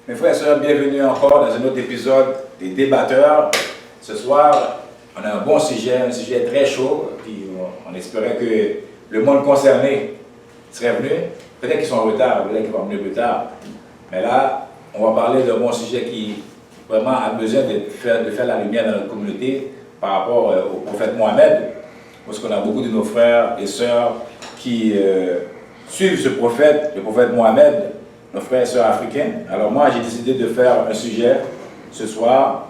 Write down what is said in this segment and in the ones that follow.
Mes frères et sœurs, bienvenue encore dans un autre épisode des Débatteurs. Ce soir, on a un bon sujet, un sujet très chaud. Puis on espérait que le monde concerné serait venu. Peut-être qu'ils sont en retard, peut-être qu'ils vont venir plus tard. Mais là, on va parler d'un bon sujet qui vraiment a besoin de faire la lumière dans notre communauté par rapport au prophète Mohamed. Parce qu'on a beaucoup de nos frères et sœurs qui suivent ce prophète, le prophète Mohamed, nos frères et sœurs africains. Alors moi, j'ai décidé de faire un sujet ce soir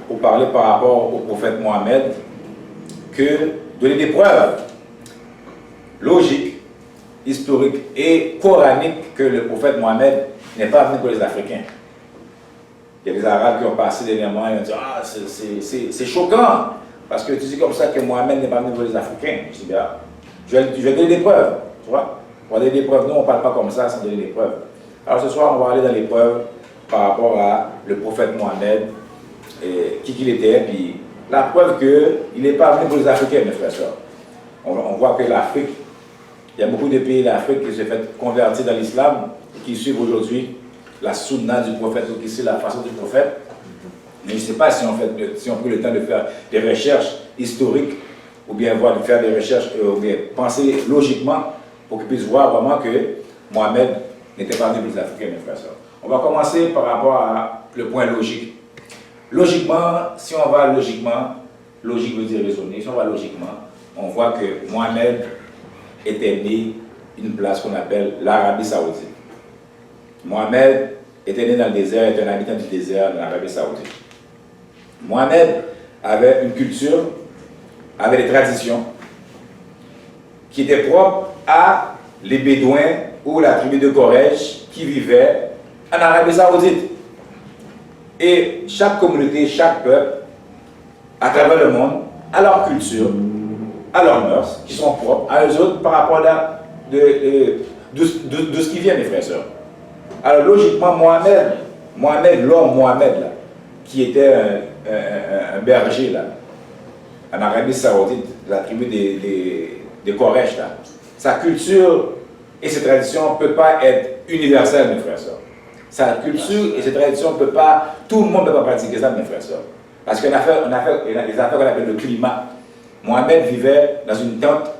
pour parler par rapport au prophète Mohamed, que donner des preuves logiques, historiques et coraniques que le prophète Mohamed n'est pas venu pour les Africains. Il y a des Arabes qui ont passé dernièrement et ont dit « Ah, c'est choquant, parce que tu dis comme ça que Mohamed n'est pas venu pour les Africains. » Je dis « Bien, je vais donner des preuves, tu vois. On va donner des preuves. Nous, on ne parle pas comme ça sans donner des preuves. Alors ce soir, on va aller dans les preuves par rapport à le prophète Mohamed, et qui qu'il était, puis la preuve qu'il n'est pas venu pour les Africains, mes frères et sœurs. On voit que l'Afrique, il y a beaucoup de pays d'Afrique qui se sont convertis dans l'islam et qui suivent aujourd'hui la sunna du prophète, ou qui suivent la façon du prophète. Mais je ne sais pas si on pris le temps de faire des recherches historiques, ou bien de faire des recherches, ou bien penser logiquement pour qu'ils puissent voir vraiment que Mohamed n'était pas venu pour les Africains, mes frères et sœurs. On va commencer par rapport à le point logique. Logiquement, si on va logiquement, logique veut dire raisonner, si on va logiquement, on voit que Mohamed était né une place qu'on appelle l'Arabie Saoudite. Mohamed était né dans le désert, était un habitant du désert de l'Arabie Saoudite. Mohamed avait une culture, avait des traditions qui étaient propres à les Bédouins ou la tribu de Koresh qui vivaient en Arabie Saoudite. Et chaque communauté, chaque peuple, à travers le monde, a leur culture, a leurs mœurs, qui sont propres à eux autres par rapport à de ce qui vient, mes frères et sœurs. Alors logiquement, Mohamed, l'homme Mohamed, là, qui était un berger là, en Arabie Saoudite, la tribu des Koresh, là, sa culture et ses traditions ne peuvent pas être universelles, mes frères et sœurs. Sa culture et ses traditions ne peuvent pas, tout le monde ne peut pas pratiquer ça, mes frères et sœurs. Parce qu'il y a des affaires qu'on appelle le climat. Mohamed vivait dans une tente,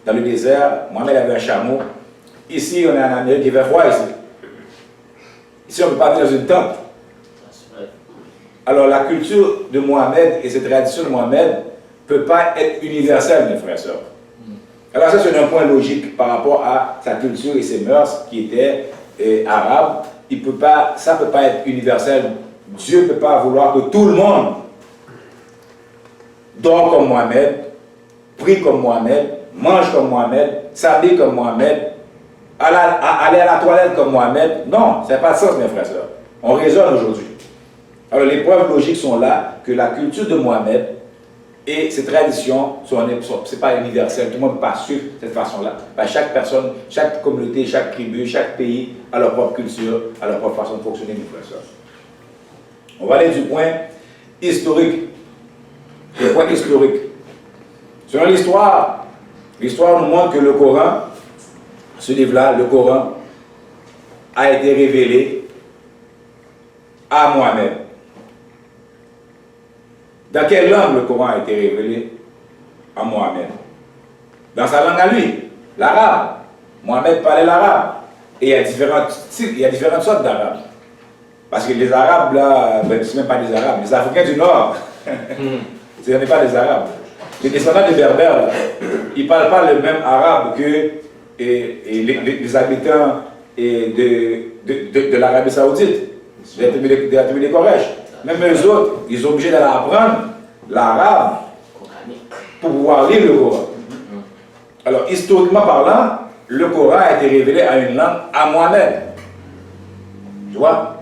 dans le désert. Mohamed avait un chameau. Ici, on est en Amérique, il fait froid ici. Ici, on ne peut pas vivre dans une tente. Alors, la culture de Mohamed et ses traditions de Mohamed ne peuvent pas être universelles, mes frères et sœurs. Alors, ça, c'est un point logique par rapport à sa culture et ses mœurs qui étaient arabes. Ça ne peut pas être universel. Dieu ne peut pas vouloir que tout le monde dort comme Mohamed, prie comme Mohamed, mange comme Mohamed, s'habille comme Mohamed, aller à la toilette comme Mohamed. Non, ça n'a pas de sens, mes frères et sœurs. On raisonne aujourd'hui. Alors les preuves logiques sont là que la culture de Mohamed et ses traditions, ce n'est pas universel. Tout le monde ne peut pas suivre cette façon-là. Chaque personne, chaque communauté, chaque tribu, chaque pays a leur propre culture, a leur propre façon de fonctionner, mes frères et sœurs. On va aller du point historique. Le point historique. Selon l'histoire nous montre que le Coran, ce livre-là, le Coran, a été révélé à Mohamed. Dans quelle langue le Coran a été révélé à Mohamed? Dans sa langue à lui, l'arabe. Mohamed parlait l'arabe. Et il y a différentes sortes d'arabes. Parce que les arabes, là, ce ne sont même pas des arabes, les Africains du Nord, ce n'est pas des arabes. Les descendants des Berbères, là, ils ne parlent pas le même arabe que les habitants de l'Arabie Saoudite, de la tribu des Koresh. Même eux autres, ils sont obligés d'aller apprendre l'arabe pour pouvoir lire le Coran. Alors, historiquement parlant, le Coran a été révélé à une langue à Mohamed. Tu vois?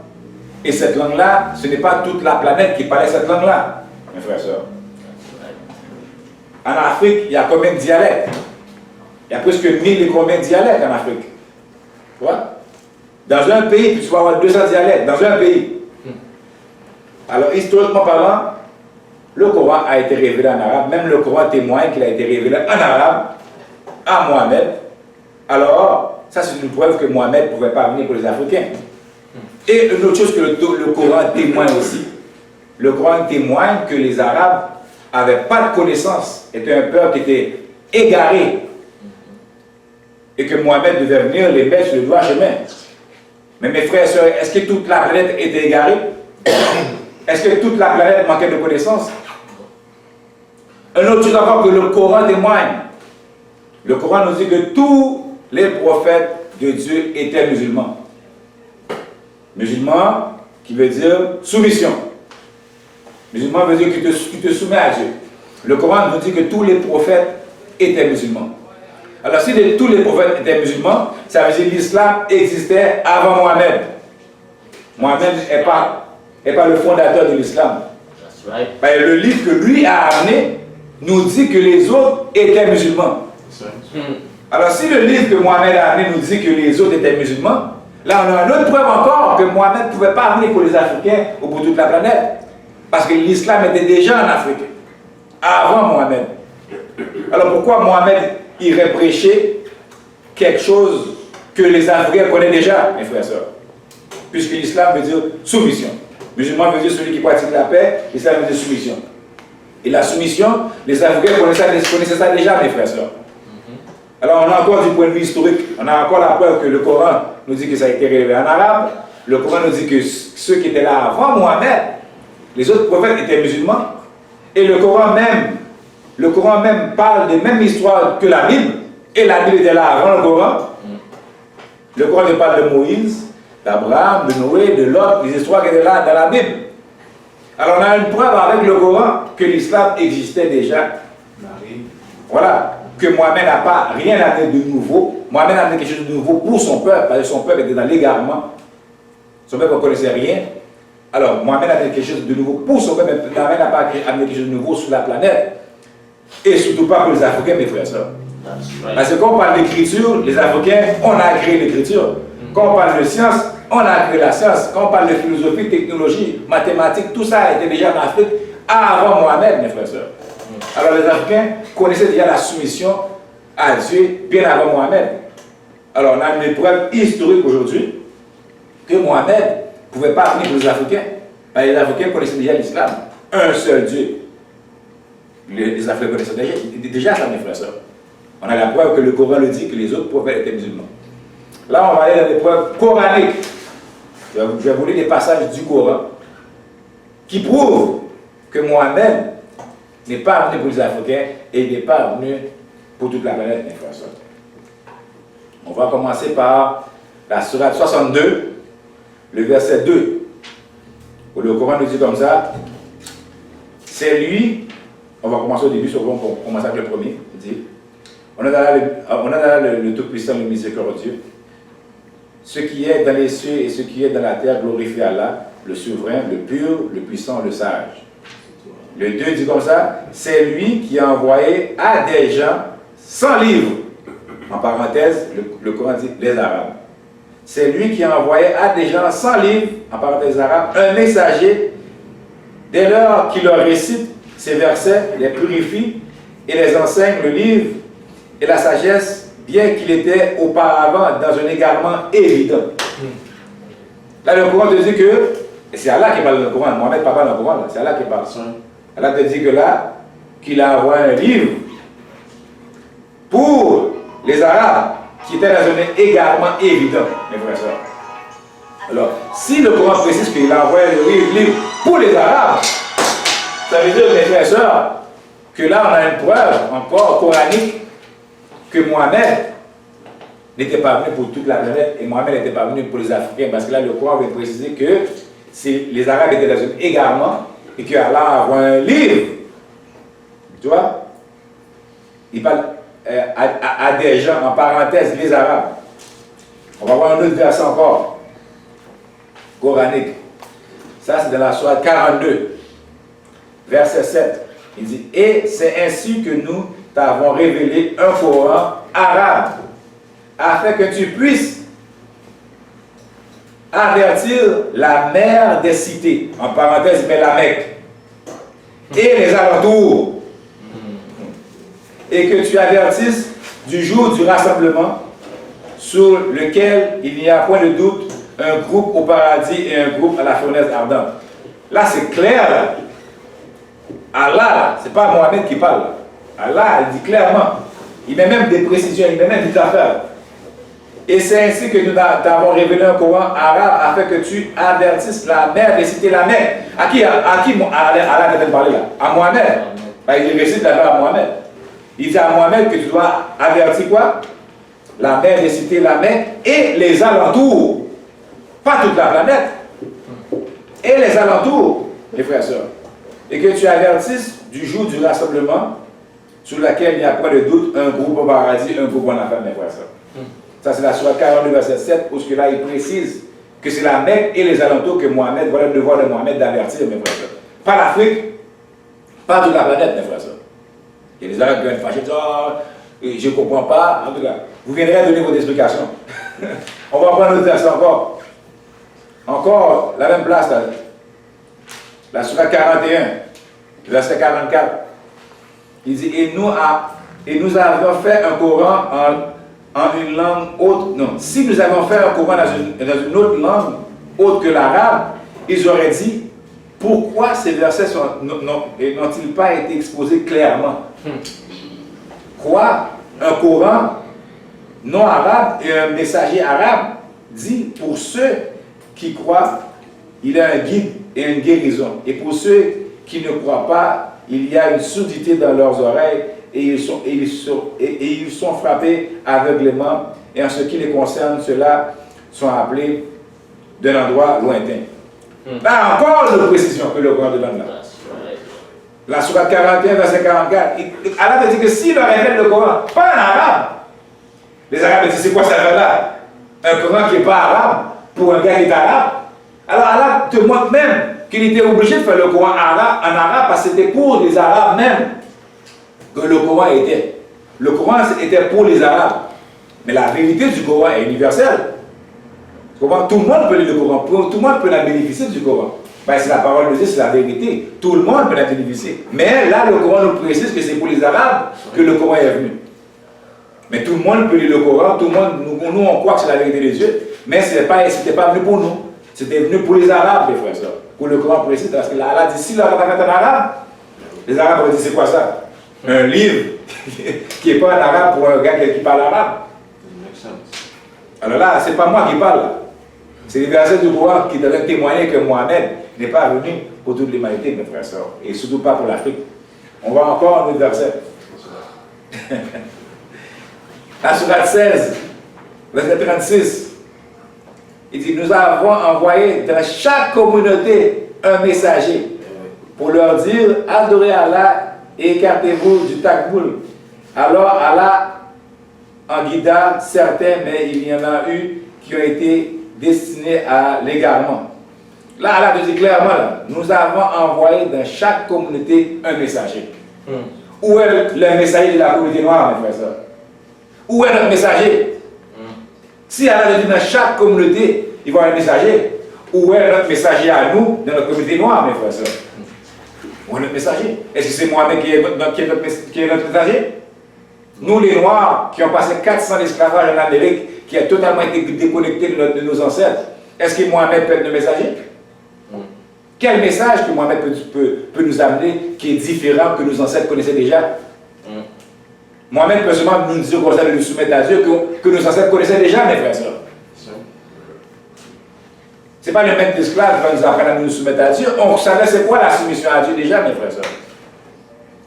Et cette langue-là, ce n'est pas toute la planète qui parlait cette langue-là, mes frères et sœurs. En Afrique, il y a combien de dialectes? Il y a presque 1000 et combien de dialectes en Afrique? Tu vois? Dans un pays, tu vas avoir 200 dialectes, dans un pays. Alors, historiquement parlant, le Coran a été révélé en arabe. Même le Coran témoigne qu'il a été révélé en arabe à Mohamed. Alors, ça c'est une preuve que Mohamed ne pouvait pas venir pour les Africains. Et une autre chose que le Coran témoigne aussi, le Coran témoigne que les Arabes n'avaient pas de connaissance, étaient un peuple qui était égaré, et que Mohamed devait venir les mettre sur le droit chemin. Mais mes frères et sœurs, est-ce que toute la planète était égarée? Est-ce que toute la planète manquait de connaissances? Un autre chose encore que le Coran témoigne. Le Coran nous dit que tous les prophètes de Dieu étaient musulmans. Musulman qui veut dire soumission. Musulman veut dire que tu te soumets à Dieu. Le Coran nous dit que tous les prophètes étaient musulmans. Alors si tous les prophètes étaient musulmans, ça veut dire que l'islam existait avant Mohamed. Mohamed n'est pas le fondateur de l'islam. Le livre que lui a amené nous dit que les autres étaient musulmans. Alors si le livre que Mohamed a amené nous dit que les autres étaient musulmans, là on a une autre preuve encore que Mohamed ne pouvait pas amener pour les Africains ou pour toute la planète. Parce que l'islam était déjà en Afrique, avant Mohamed. Alors pourquoi Mohamed irait prêcher quelque chose que les Africains connaissent déjà, mes frères et sœurs? Puisque l'islam veut dire soumission. Musulman veut dire celui qui pratique la paix, l'islam veut dire soumission. Et la soumission, les Africains connaissaient ça déjà, mes frères et sœurs. Alors on a encore du point de vue historique, on a encore la preuve que le Coran nous dit que ça a été révélé en arabe. Le Coran nous dit que ceux qui étaient là avant Mohamed, les autres prophètes étaient musulmans. Et le Coran même parle des mêmes histoires que la Bible. Et la Bible était là avant le Coran. Le Coran nous parle de Moïse, d'Abraham, de Noé, de Lot, les histoires qui étaient là dans la Bible. Alors on a une preuve avec le Coran que l'islam existait déjà. Voilà. Que Mohamed n'a pas rien amené de nouveau. Mohamed a amené quelque chose de nouveau pour son peuple, parce que son peuple était dans l'égarement. Son peuple ne connaissait rien. Alors, Mohamed a amené quelque chose de nouveau pour son peuple, mais Mohamed n'a pas amené quelque chose de nouveau sur la planète. Et surtout pas pour les Africains, mes frères et sœurs. Parce que quand on parle d'écriture, les Africains, on a créé l'écriture. Quand on parle de science, on a créé la science. Quand on parle de philosophie, technologie, mathématiques, tout ça était déjà en Afrique avant Mohamed, mes frères et sœurs. Alors les Africains connaissaient déjà la soumission à Dieu bien avant Mohamed. Alors on a une preuve historique aujourd'hui que Mohamed ne pouvait pas venir pour les Africains. Les Africains connaissaient déjà l'islam. Un seul Dieu. Les Africains connaissaient déjà ça, mes frères et sœurs. On a la preuve que le Coran le dit que les autres prophètes étaient musulmans. Là, on va aller dans des preuves coraniques. Je vais vous lire des passages du Coran qui prouvent que Mohamed n'est pas venu pour les Africains et il n'est pas venu pour toute la planète, mes frères et sœurs. On va commencer par la sourate 62, le verset 2, où le Coran nous dit comme ça, c'est lui, on va commencer au début, on va commencer avec le premier, il dit, on a là le Tout-Puissant, le Miséricordieux, ce qui est dans les cieux et ce qui est dans la terre, glorifie Allah, le souverain, le pur, le puissant, le sage. Le 2 dit comme ça, c'est lui qui a envoyé à des gens sans livre, en parenthèse, le Coran dit les Arabes. C'est lui qui a envoyé à des gens sans livre, en parenthèse arabe, un messager, dès lors qu'il leur récite ces versets, les purifie et les enseigne le livre et la sagesse, bien qu'il était auparavant dans un égarement évident. Là, le Coran te dit que, et c'est Allah qui parle dans le Coran, Mohamed ne parle pas dans le Coran, c'est Allah qui parle. Allah te dit que là, qu'il a envoyé un livre pour les Arabes qui étaient dans un égarement évident, mes frères et sœurs. Alors, si le Coran précise qu'il a envoyé le livre pour les Arabes, ça veut dire, mes frères et sœurs, que là, on a une preuve encore coranique que Mohamed n'était pas venu pour toute la planète et Mohamed n'était pas venu pour les Africains, parce que là, le Coran veut préciser que les Arabes étaient dans un égarement et qu'Allah envoie un livre, tu vois, il parle à des gens, en parenthèse, les Arabes. On va voir un autre verset encore, coranique. Ça, c'est dans la sourate 42, verset 7. Il dit, et c'est ainsi que nous t'avons révélé un Coran arabe, afin que tu puisses avertir la mère des cités, en parenthèse, mais la Mecque, et les alentours, et que tu avertisses du jour du rassemblement, sur lequel il n'y a point de doute un groupe au paradis et un groupe à la fournaise ardente. Là, c'est clair. Là. Allah, ce n'est pas Mohamed qui parle. Allah, il dit clairement. Il met même des précisions, il met même des affaires. Et c'est ainsi que nous t'avons révélé un Coran arabe afin que tu avertisses la mère de citer la mère. À qui Allah t'a parlé là? À Mohamed. Ben, il récite l'affaire à Mohamed. Il dit à Mohamed que tu dois avertir quoi? La mer de citer la mer et les alentours. Pas toute la planète. Et les alentours, les frères et sœurs. Et que tu avertisses du jour du rassemblement sur lequel il n'y a pas de doute, un groupe au paradis, un groupe en enfer, mes frères et sœurs. Ça, c'est la sourate 42, verset 7, où là, il précise que c'est la Mecque et les alentours que Mohamed, voilà le devoir de Mohamed d'avertir, mes frères et sœurs. Pas l'Afrique, pas toute la planète, mes frères et sœurs. Il y a des Arabes qui viennent fâcher, oh, je ne comprends pas. En tout cas, vous viendrez donner votre explication. On va prendre notre verset encore. Encore, la même place, là. La sourate 41, verset 44. Il dit, et nous avions fait un Coran en une langue autre. Non, si nous avions fait un Coran dans une autre langue autre que l'arabe, ils auraient dit, pourquoi ces versets n'ont-ils pas été exposés clairement? Quoi? Un Coran non arabe et un messager arabe dit, pour ceux qui croient, il y a un guide et une guérison. Et pour ceux qui ne croient pas, il y a une surdité dans leurs oreilles et ils sont frappés aveuglément. Et en ce qui les concerne, ceux-là sont appelés d'un endroit lointain. Là encore une précision que le Coran demande là. La sourate 41, verset 44. Allah te dit que s'il leur révèle le Coran, pas en arabe, les Arabes disent c'est quoi ça fait là? Un Coran qui n'est pas arabe pour un gars qui est arabe. Alors Allah te montre même qu'il était obligé de faire le Coran en arabe parce que c'était pour les Arabes même que le Coran était. Le Coran était pour les Arabes. Mais la vérité du Coran est universelle. Tout le monde peut lire le Coran, tout le monde peut en bénéficier du Coran. Ben, c'est la parole de Dieu, c'est la vérité. Tout le monde peut en bénéficier. Mais là, le Coran nous précise que c'est pour les Arabes que le Coran est venu. Mais tout le monde peut lire le Coran, tout le monde, nous on croit que c'est la vérité de Dieu, mais ce n'était pas venu pour nous. C'était venu pour les Arabes, les frères et sœurs. Pour le Coran précise, parce que Allah dit, si l'Arabe est en arabe, les Arabes ont dit, c'est quoi ça? Un livre qui n'est pas en arabe pour un gars qui parle arabe. Alors là, ce n'est pas moi qui parle. C'est les versets du Coran qui devraient témoigner que Mohamed n'est pas venu pour toute l'humanité, mes frères et sœurs, et surtout pas pour l'Afrique. On va encore un autre verset. La sourate 16, verset 36. Il dit, nous avons envoyé dans chaque communauté un messager pour leur dire, adorez Allah et écartez-vous du takboul. Alors Allah en guida certains, mais il y en a eu qui ont été destinés à l'égarement. Là, Allah dit clairement, là, nous avons envoyé dans chaque communauté un messager. Où est le messager de la communauté noire, mes frères et sœurs? Où est notre messager? Si Allah dit dans chaque communauté, il va y avoir un messager. Où est notre messager à nous, dans notre communauté noire, mes frères et sœurs? Où est notre messager? Est-ce que c'est Mohamed qui est notre messager? Nous, les Noirs, qui ont passé 400 ans d'esclavage en Amérique, qui a totalement été déconnectés de nos ancêtres, est-ce que Mohamed peut être notre messager? Quel message que Mohamed peut nous amener qui est différent que nos ancêtres connaissaient déjà? Mohamed peut seulement nous dire qu'on doit nous soumettre à Dieu que nos ancêtres connaissaient déjà, mes frères et sœurs. Ce n'est pas le maître d'esclaves qui va nous apprendre à nous soumettre à Dieu. On savait c'est quoi la soumission à Dieu déjà, mes frères et sœurs.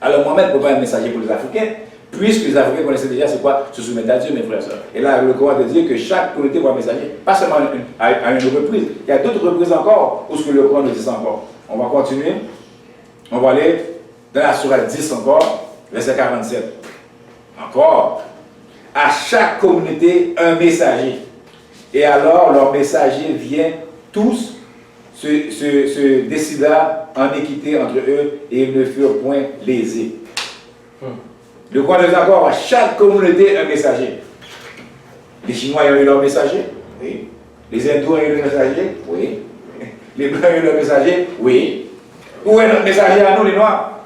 Alors Mohamed ne peut pas être messager pour les Africains, puisque les Africains connaissaient déjà c'est quoi se soumettre à Dieu, mes frères et sœurs. Et là, le Coran te dit que chaque communauté va un messager, pas seulement à une reprise. Il y a d'autres reprises encore où ce que le Coran nous dit encore. On va continuer. On va aller dans la sourate 10 encore, verset 47. Encore. À chaque communauté, un messager. Et alors, leur messager vient tous se décida en équité entre eux et ils ne furent point lésés. Le Coran dit encore, à chaque communauté, un messager. Les Chinois ont eu leur messager? Oui. Les Hindous ont eu leur messager? Oui. Les Blancs ont eu leur messager? Oui. Où est notre messager à nous, les Noirs?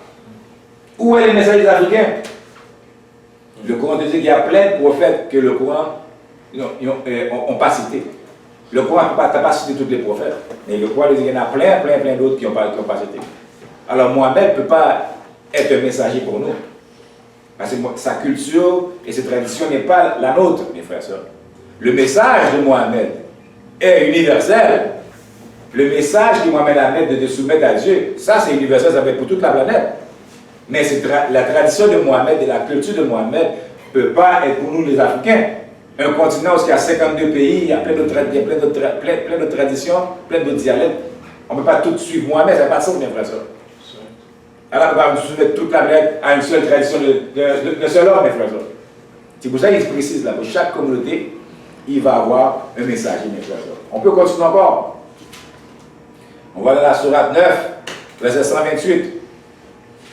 Où est les messagers africains? Le Coran dit qu'il y a plein de prophètes que le Coran n'ont pas cité. Le Coran n'a pas cité tous les prophètes, mais le Coran, il y en a plein d'autres qui n'ont pas cité. Alors Mohamed ne peut pas être un messager pour nous. Parce que sa culture et ses traditions n'est pas la nôtre, mes frères et sœurs. Le message de Mohamed est universel. Le message que Mohamed a mis de soumettre à Dieu, ça c'est universel, ça va être pour toute la planète. Mais la tradition de Mohamed et la culture de Mohamed ne peut pas être pour nous les Africains. Un continent où il y a 52 pays, il y a plein d'autres traditions, plein d'autres dialectes. On ne peut pas tout suivre Mohamed, ça n'a pas de sens, mes frères et sœurs. Alors on va nous soumettre toute la planète à une seule tradition de seul homme, mes frères et sœurs. C'est pour ça qu'il se précise là, pour chaque communauté, il va avoir un messager, mes frères et sœurs. On peut continuer encore. On va dans la sourate 9, verset 128.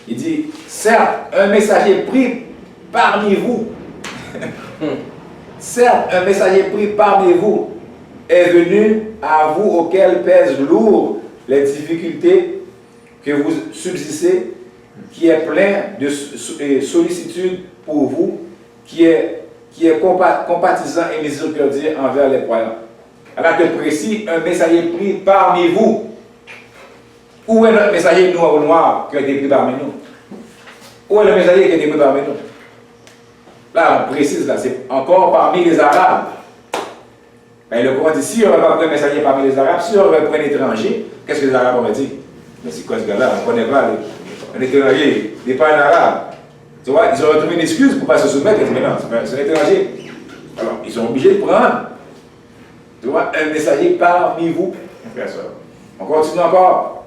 Il dit, certes, un messager pris parmi vous, certes, un messager pris parmi vous est venu à vous auquel pèsent lourd les difficultés que vous subsistez, qui est plein de sollicitude pour vous, qui est compatissant et miséricordieux envers les croyants. Alors que précis, un messager pris parmi vous. Où est notre messager noir ou noir qui a été pris parmi nous? Où est le messager qui a été pris parmi nous? Là, on précise, là, c'est encore parmi les Arabes. Mais le Coran dit, si on n'aurait pas pris un messager parmi les Arabes, si on aurait pris un étranger, qu'est-ce que les Arabes auraient dit? Mais c'est quoi ce gars-là? On ne connaît pas un étranger, il n'est pas un Arabe. Tu vois, ils auraient trouvé une excuse pour ne pas se soumettre. Ils disent, mais non, c'est un étranger. Alors, ils sont obligés de prendre, tu vois, un messager parmi vous. On continue encore.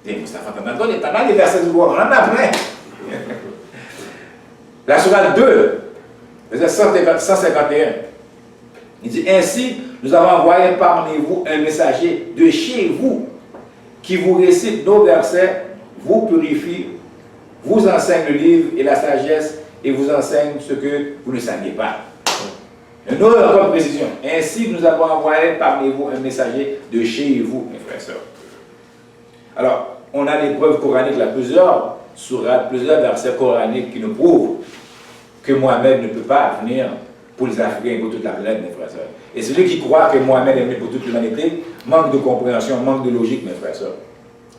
Mustafa, t'as des versets du Coran, on en a plein. La sourate 2, verset 151. Il dit, ainsi, nous avons envoyé parmi vous un messager de chez vous qui vous récite nos versets, vous purifie, vous enseigne le livre et la sagesse et vous enseigne ce que vous ne saviez pas. Une autre précision. Ainsi, nous avons envoyé parmi vous un messager de chez vous, mes frères et sœurs. Alors, on a des preuves coraniques, là, plusieurs sourates, plusieurs versets coraniques qui nous prouvent que Mohamed ne peut pas venir pour les Africains et pour toute la planète, mes frères et sœurs. Et celui qui croit que Mohamed est venu pour toute l'humanité manque de compréhension, manque de logique, mes frères et sœurs.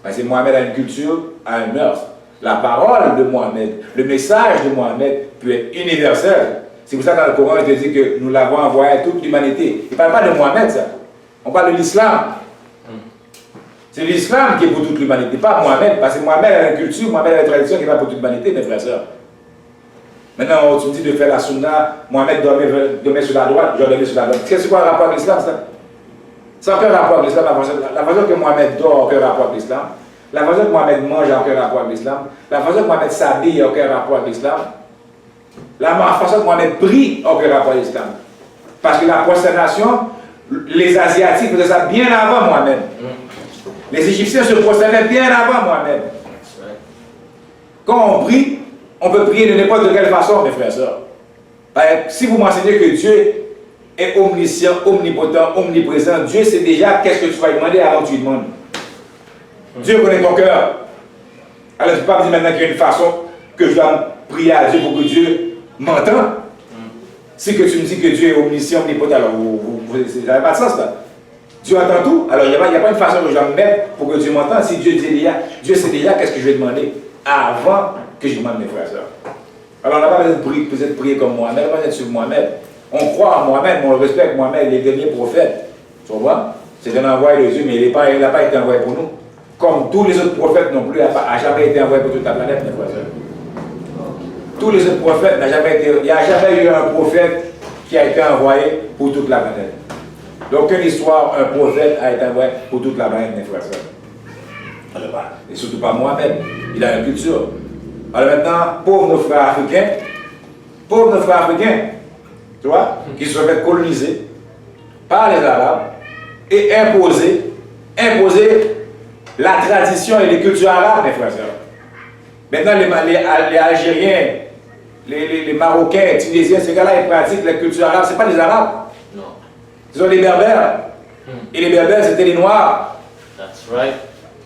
Parce que Mohamed a une culture, a un mœurs. La parole de Mohamed, le message de Mohamed peut être universel. C'est pour ça que dans le Coran, il te dit que nous l'avons envoyé à toute l'humanité. Il ne parle pas de Mohamed, ça. On parle de l'islam. C'est l'islam qui est pour toute l'humanité, pas Mohamed, parce que Mohamed a une culture, Mohamed a une tradition qui est pas pour toute l'humanité, mes frères et sœurs. Maintenant, tu me dis de faire la sunna, Mohamed dormait sur la droite, je dormais sur la droite. Qu'est-ce que c'est quoi le rapport avec l'islam, ça? Ça n'a aucun rapport avec l'islam, la façon que Mohamed dort n'a aucun rapport avec l'islam, la façon que Mohamed mange n'a aucun rapport avec l'islam, la façon que Mohamed s'habille n'a aucun rapport avec l'islam, la façon que Mohamed prie n'a aucun rapport avec l'islam. Parce que la prosternation, les Asiatiques faisaient ça bien avant Mohamed. Les Égyptiens se prosternaient bien avant Mohamed. Quand on prie, on peut prier de n'importe quelle façon, mes frères et sœurs. Si vous m'enseignez que Dieu est omniscient, omnipotent, omniprésent, Dieu sait déjà qu'est-ce que tu vas lui demander avant que tu lui demandes. Dieu connaît ton cœur. Alors je ne peux pas me dire maintenant qu'il y a une façon que je dois prier à Dieu pour que Dieu m'entende. Si que tu me dis que Dieu est omniscient, omnipotent, alors ça n'a pas de sens là. Dieu entend tout, alors il n'y a pas une façon que je dois me mettre pour que Dieu m'entende. Si Dieu sait déjà qu'est-ce que je vais demander avant que je demande mes frères et sœurs. Alors on n'a pas besoin de prier comme Mohamed, on n'a pas besoin de suivre Mohamed. On croit en Mohamed, mais on respecte Mohamed, il est le dernier prophète. Tu vois? C'est un envoyé de Dieu, mais il n'a pas été envoyé pour nous. Comme tous les autres prophètes non plus, il n'a jamais été envoyé pour toute la planète, mes frères et sœurs. Tous les autres prophètes, il n'y a jamais eu un prophète qui a été envoyé pour toute la planète. Dans aucune histoire, un prophète a été envoyé pour toute la planète, mes frères et sœurs. Et surtout pas Mohamed, il a une culture. Alors maintenant, pauvres nos frères africains, tu vois, qui se sont fait coloniser par les Arabes et imposer la tradition et les cultures arabes, mes frères et sœurs. Maintenant, les Algériens, les Marocains, les Tunisiens, ces gars-là, ils pratiquent la culture arabe, ce n'est pas les Arabes. Non. Ce sont les Berbères. Et les Berbères, c'était les Noirs. That's right.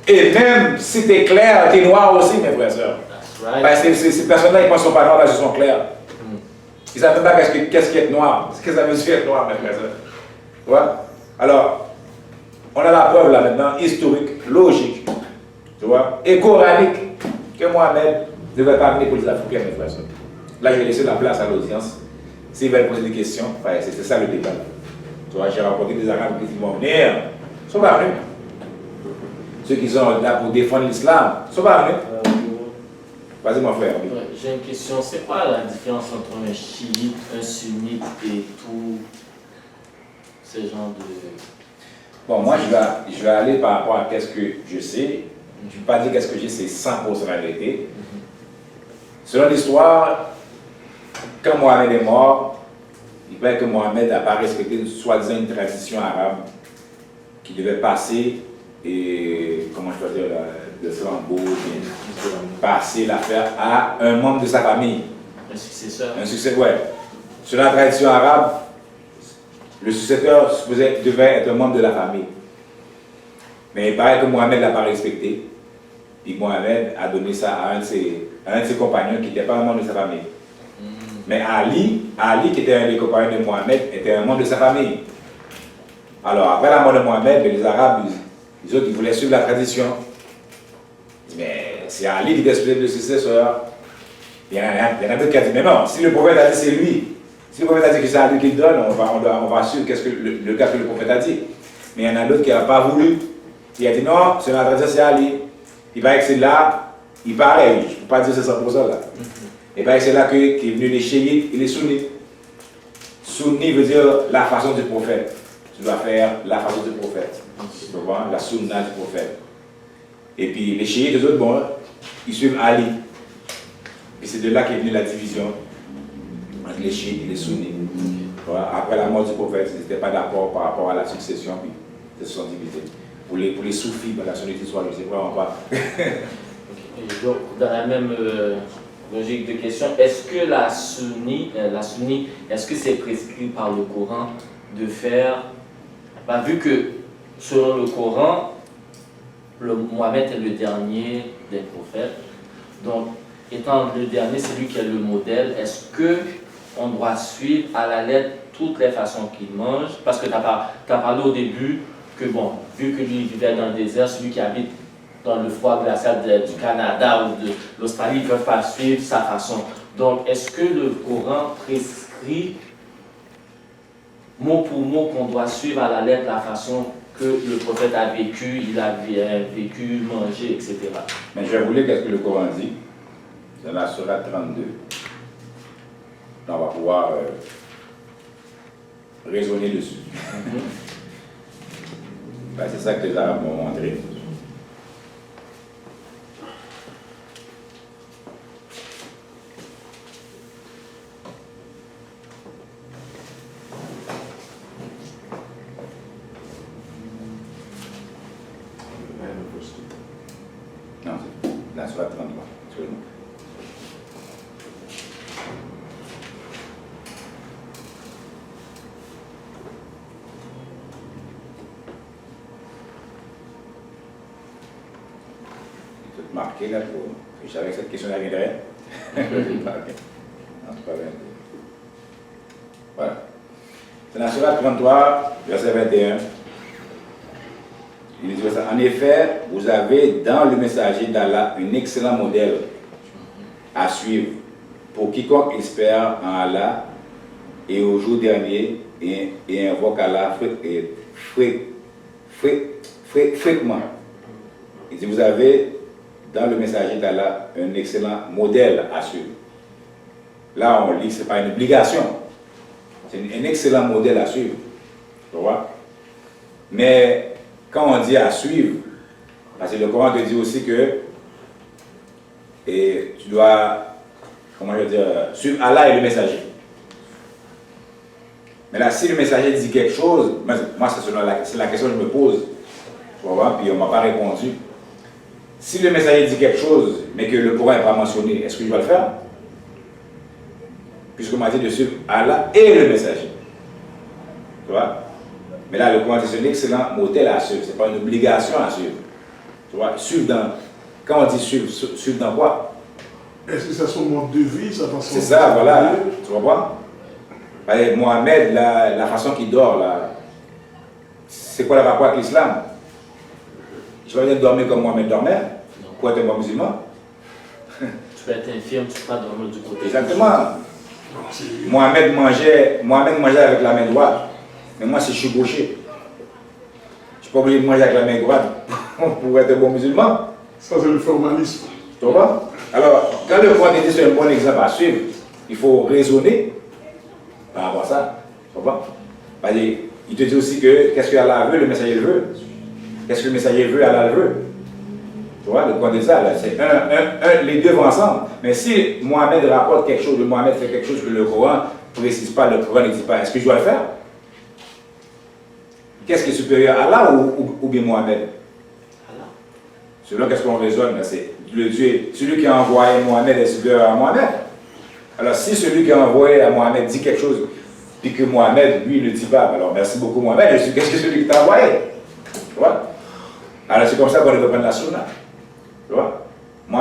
Et même si tu es clair, tu es noir aussi, mes frères et sœurs. That's right. Parce que ces personnes-là, ils ne pensent pas noirs parce qu'ils sont clairs. Ils ne savent même pas qu'est-ce qu'être noir. Qu'est-ce que ça veut dire être noir, mes frères et sœurs. Tu vois? Alors, on a la preuve là maintenant, historique, logique, tu vois, et coranique, que Mohamed ne devait pas amener pour les Africains, mes frères. Là, je vais laisser la place à l'audience. S'ils veulent poser des questions, c'est ça le débat. Tu vois, j'ai rencontré des Arabes qui vont venir, ils sont pas venus. Ceux qui sont là pour défendre l'islam, ils sont pas venus. Vas-y, mon frère. Ouais, j'ai une question. C'est quoi la différence entre un chiite, un sunnite et tout ce genre de... Bon, moi, je vais aller par rapport à ce que je sais. Je ne vais pas dire qu'est-ce que j'ai, c'est 100% la vérité. Selon l'histoire, quand Mohamed est mort, il paraît que Mohamed n'a pas respecté soi-disant une tradition arabe qui devait passer, et comment je peux dire, le flambeau, passer l'affaire à un membre de sa famille. Un successeur. Un successeur, ouais. Selon la tradition arabe, le successeur devait être un membre de la famille. Mais il paraît que Mohamed ne l'a pas respecté. Puis Mohamed a donné ça à un de ses compagnons qui n'était pas un membre de sa famille. Mais Ali, qui était un des compagnons de Mohamed, était un membre de sa famille. Alors, après la mort de Mohamed, les Arabes, les autres, ils voulaient suivre la tradition. Mais c'est Ali qui était le successeur. Il y en a d'autres qui ont dit, mais non, si le prophète a dit c'est lui, si le prophète a dit que c'est Ali qui le donne, on va suivre qu'est-ce que le cas que le prophète a dit. Mais il y en a d'autres qui n'ont pas voulu. Il a dit non, c'est la tradition, c'est Ali. Il paraît que c'est là, il paraît, je ne peux pas dire c'est 100% là. Il paraît que c'est là qu'est venu les chiites et les sunnites. Sunni veut dire la façon du prophète. Tu dois faire la façon du prophète. Tu vois, la sunna du prophète. Et puis les chiites, les autres, bon, ils suivent Ali. Et c'est de là qu'est venue la division entre les chiites et les sunnites. Voilà. Après la mort du prophète, ils n'étaient pas d'accord par rapport à la succession, puis ils se sont divisés. Pour les soufis, la sunnite soit, je ne sais vraiment pas. Donc, dans la même logique de question, est-ce que la sunni, est-ce que c'est prescrit par le Coran de faire, vu que selon le Coran, Mohamed est le dernier des prophètes, donc étant le dernier, c'est lui qui est le modèle, est-ce qu'on doit suivre à la lettre toutes les façons qu'il mange? Parce que tu as parlé au début que, bon, vu que lui vivait dans le désert, celui qui habite dans le froid glacial du Canada ou de l'Australie, ils ne peuvent pas suivre sa façon. Donc, est-ce que le Coran prescrit mot pour mot qu'on doit suivre à la lettre la façon que le prophète a vécu, il a vécu, mangé, etc. Mais je vais vous lire ce que le Coran dit. C'est la Sourate 32. Là, on va pouvoir raisonner dessus. Ben, c'est ça que les Arabes m'ont montré. Non, c'est la Sourate 33. Excusez-moi. Marqué là pour. Je savais que cette question-là viendrait. Voilà. C'est la Sourate 33, verset 21. Il dit ça. En effet, vous avez dans le messager d'Allah un excellent modèle à suivre pour quiconque espère en Allah et au jour dernier et invoque Allah fréquemment. Il dit vous avez dans le messager d'Allah un excellent modèle à suivre. Là, on lit, ce n'est pas une obligation. C'est un excellent modèle à suivre. Tu vois? Mais quand on dit à suivre, parce que le Coran te dit aussi que tu dois, comment je veux dire, suivre Allah et le messager. Mais là, si le messager dit quelque chose, moi c'est la question que je me pose. Tu vois? Puis on ne m'a pas répondu. Si le messager dit quelque chose, mais que le Coran n'est pas mentionné, est-ce que je dois le faire? Puisqu'on m'a dit de suivre Allah et le messager. Tu vois? Mais là, le Coran c'est un excellent modèle à suivre. Ce n'est pas une obligation à suivre. Tu vois? Suivre dans... Quand on dit suivre, suivre dans quoi? Est-ce que c'est son mode de vie, sa façon de C'est ça, voilà. Tu vois pas? Mohamed, la façon qu'il dort, là, c'est quoi le rapport avec l'islam? Je vais dire dormir comme Mohamed dormait, pour être un bon musulman. Tu peux être infirme, tu peux pas dormir du côté. Exactement. Mohamed mangeait avec la main droite, mais moi si je suis gaucher, je ne suis pas obligé de manger avec la main droite pour être un bon musulman. Ça, c'est le formalisme. Tu vois? Alors, quand le Coran dit c'est un bon exemple à suivre, il faut raisonner par rapport à ça. Tu vois? Il te dit aussi que qu'est-ce que Allah veut, le messager le veut. Qu'est-ce que le messager veut, Allah le veut. Tu vois, le Coran dit ça, c'est les deux vont ensemble. Mais si Mohamed rapporte quelque chose, Mohamed fait quelque chose que le Coran ne précise pas, le Coran ne dit pas, est-ce que je dois le faire? Qu'est-ce qui est supérieur, Allah ou bien Mohamed? Allah. Selon qu'est-ce qu'on raisonne, c'est le Dieu, celui qui a envoyé Mohamed est supérieur à Mohamed. Alors si celui qui a envoyé à Mohamed dit quelque chose, puis que Mohamed, lui, ne dit pas, alors merci beaucoup Mohamed, qu'est-ce que celui qui t'a envoyé? Tu vois? Alors c'est comme ça qu'on devrait prendre la sunna. Tu vois?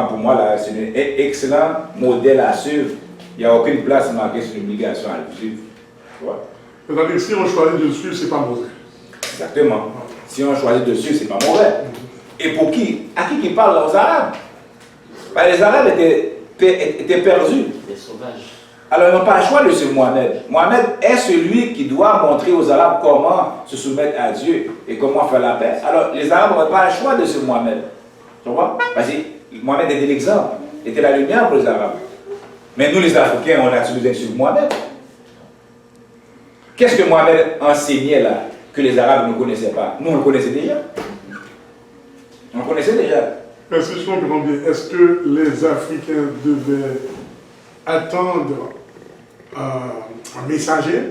Pour moi, là, c'est un excellent modèle à suivre. Il n'y a aucune place marquée sur l'obligation à le suivre. Tu vois? C'est-à-dire que si on choisit de suivre, c'est pas mauvais. Exactement. Si on choisit de suivre, c'est pas mauvais. Et pour qui? À qui parle aux Arabes? Les Arabes étaient perdus. Des sauvages. Alors ils n'ont pas le choix de suivre Mohamed. Mohamed est celui qui doit montrer aux Arabes comment se soumettre à Dieu et comment faire la paix. Alors les Arabes n'ont pas le choix de suivre Mohamed. Tu vois? Parce que Mohamed était l'exemple, était la lumière pour les Arabes. Mais nous les Africains, on a-t-il besoin de suivre Mohamed? Qu'est-ce que Mohamed enseignait là, que les Arabes ne connaissaient pas? Nous on le connaissait déjà. On le connaissait déjà. Est-ce que je comprends bien? Est-ce que les Africains devaient attendre un messager?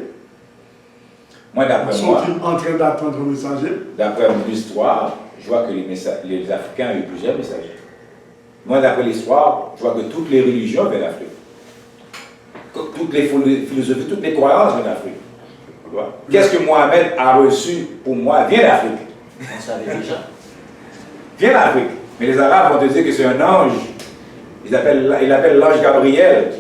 Moi, d'après moi, sont-ils en train d'attendre un messager? D'après l'histoire, je vois que les Africains ont eu plusieurs messagers. Moi, d'après l'histoire, je vois que toutes les religions viennent d'Afrique. Toutes les philosophies, toutes les croyances viennent d'Afrique. Qu'est-ce que Mohamed a reçu pour moi? Vient d'Afrique. On savait déjà. Vient d'Afrique. Mais les Arabes vont te dire que c'est un ange. Ils appellent l'ange Gabriel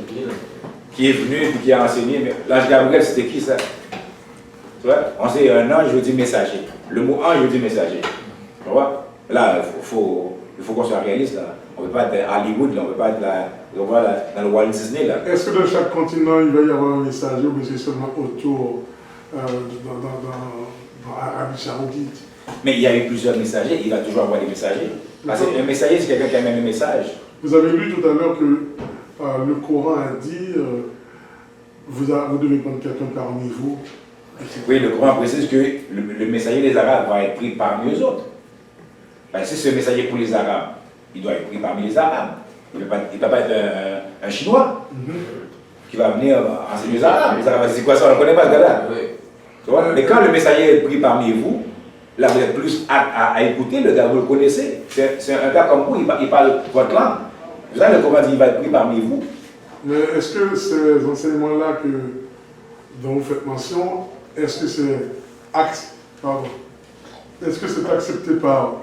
qui est venu et qui a enseigné. Mais l'ange Gabriel, c'était qui ça? Tu vois? On sait un ange veut dire messager. Le mot ange veut dire messager. Tu vois? Là, il faut qu'on soit réaliste. Là. On ne peut pas être à Hollywood, là. On ne peut pas être là, dans le Walt Disney. Est-ce que dans chaque continent, il va y avoir un messager ou c'est seulement autour dans l'Arabie Saoudite? Mais il y a eu plusieurs messagers, il va toujours avoir des messagers. Parce qu'un messager, c'est quelqu'un qui amène le message. Vous avez lu tout à l'heure que le Coran a dit vous devez prendre quelqu'un parmi vous. Oui, le Coran précise que le messager des Arabes va être pris parmi eux autres. Ben, si c'est un messager pour les Arabes, il doit être pris parmi les Arabes. Il ne peut pas être un Chinois qui va venir enseigner aux Arabes. Les Arabes, c'est quoi ça? On ne connaît pas ce gars-là. Tu vois? Mais quand le messager est pris parmi vous, là vous êtes plus à écouter le gars, vous le connaissez. C'est un gars comme vous, il parle votre langue. Vous savez, le Coran dit il va être pris parmi vous. Mais est-ce que ces enseignements-là dont vous faites mention, est-ce que c'est accepté par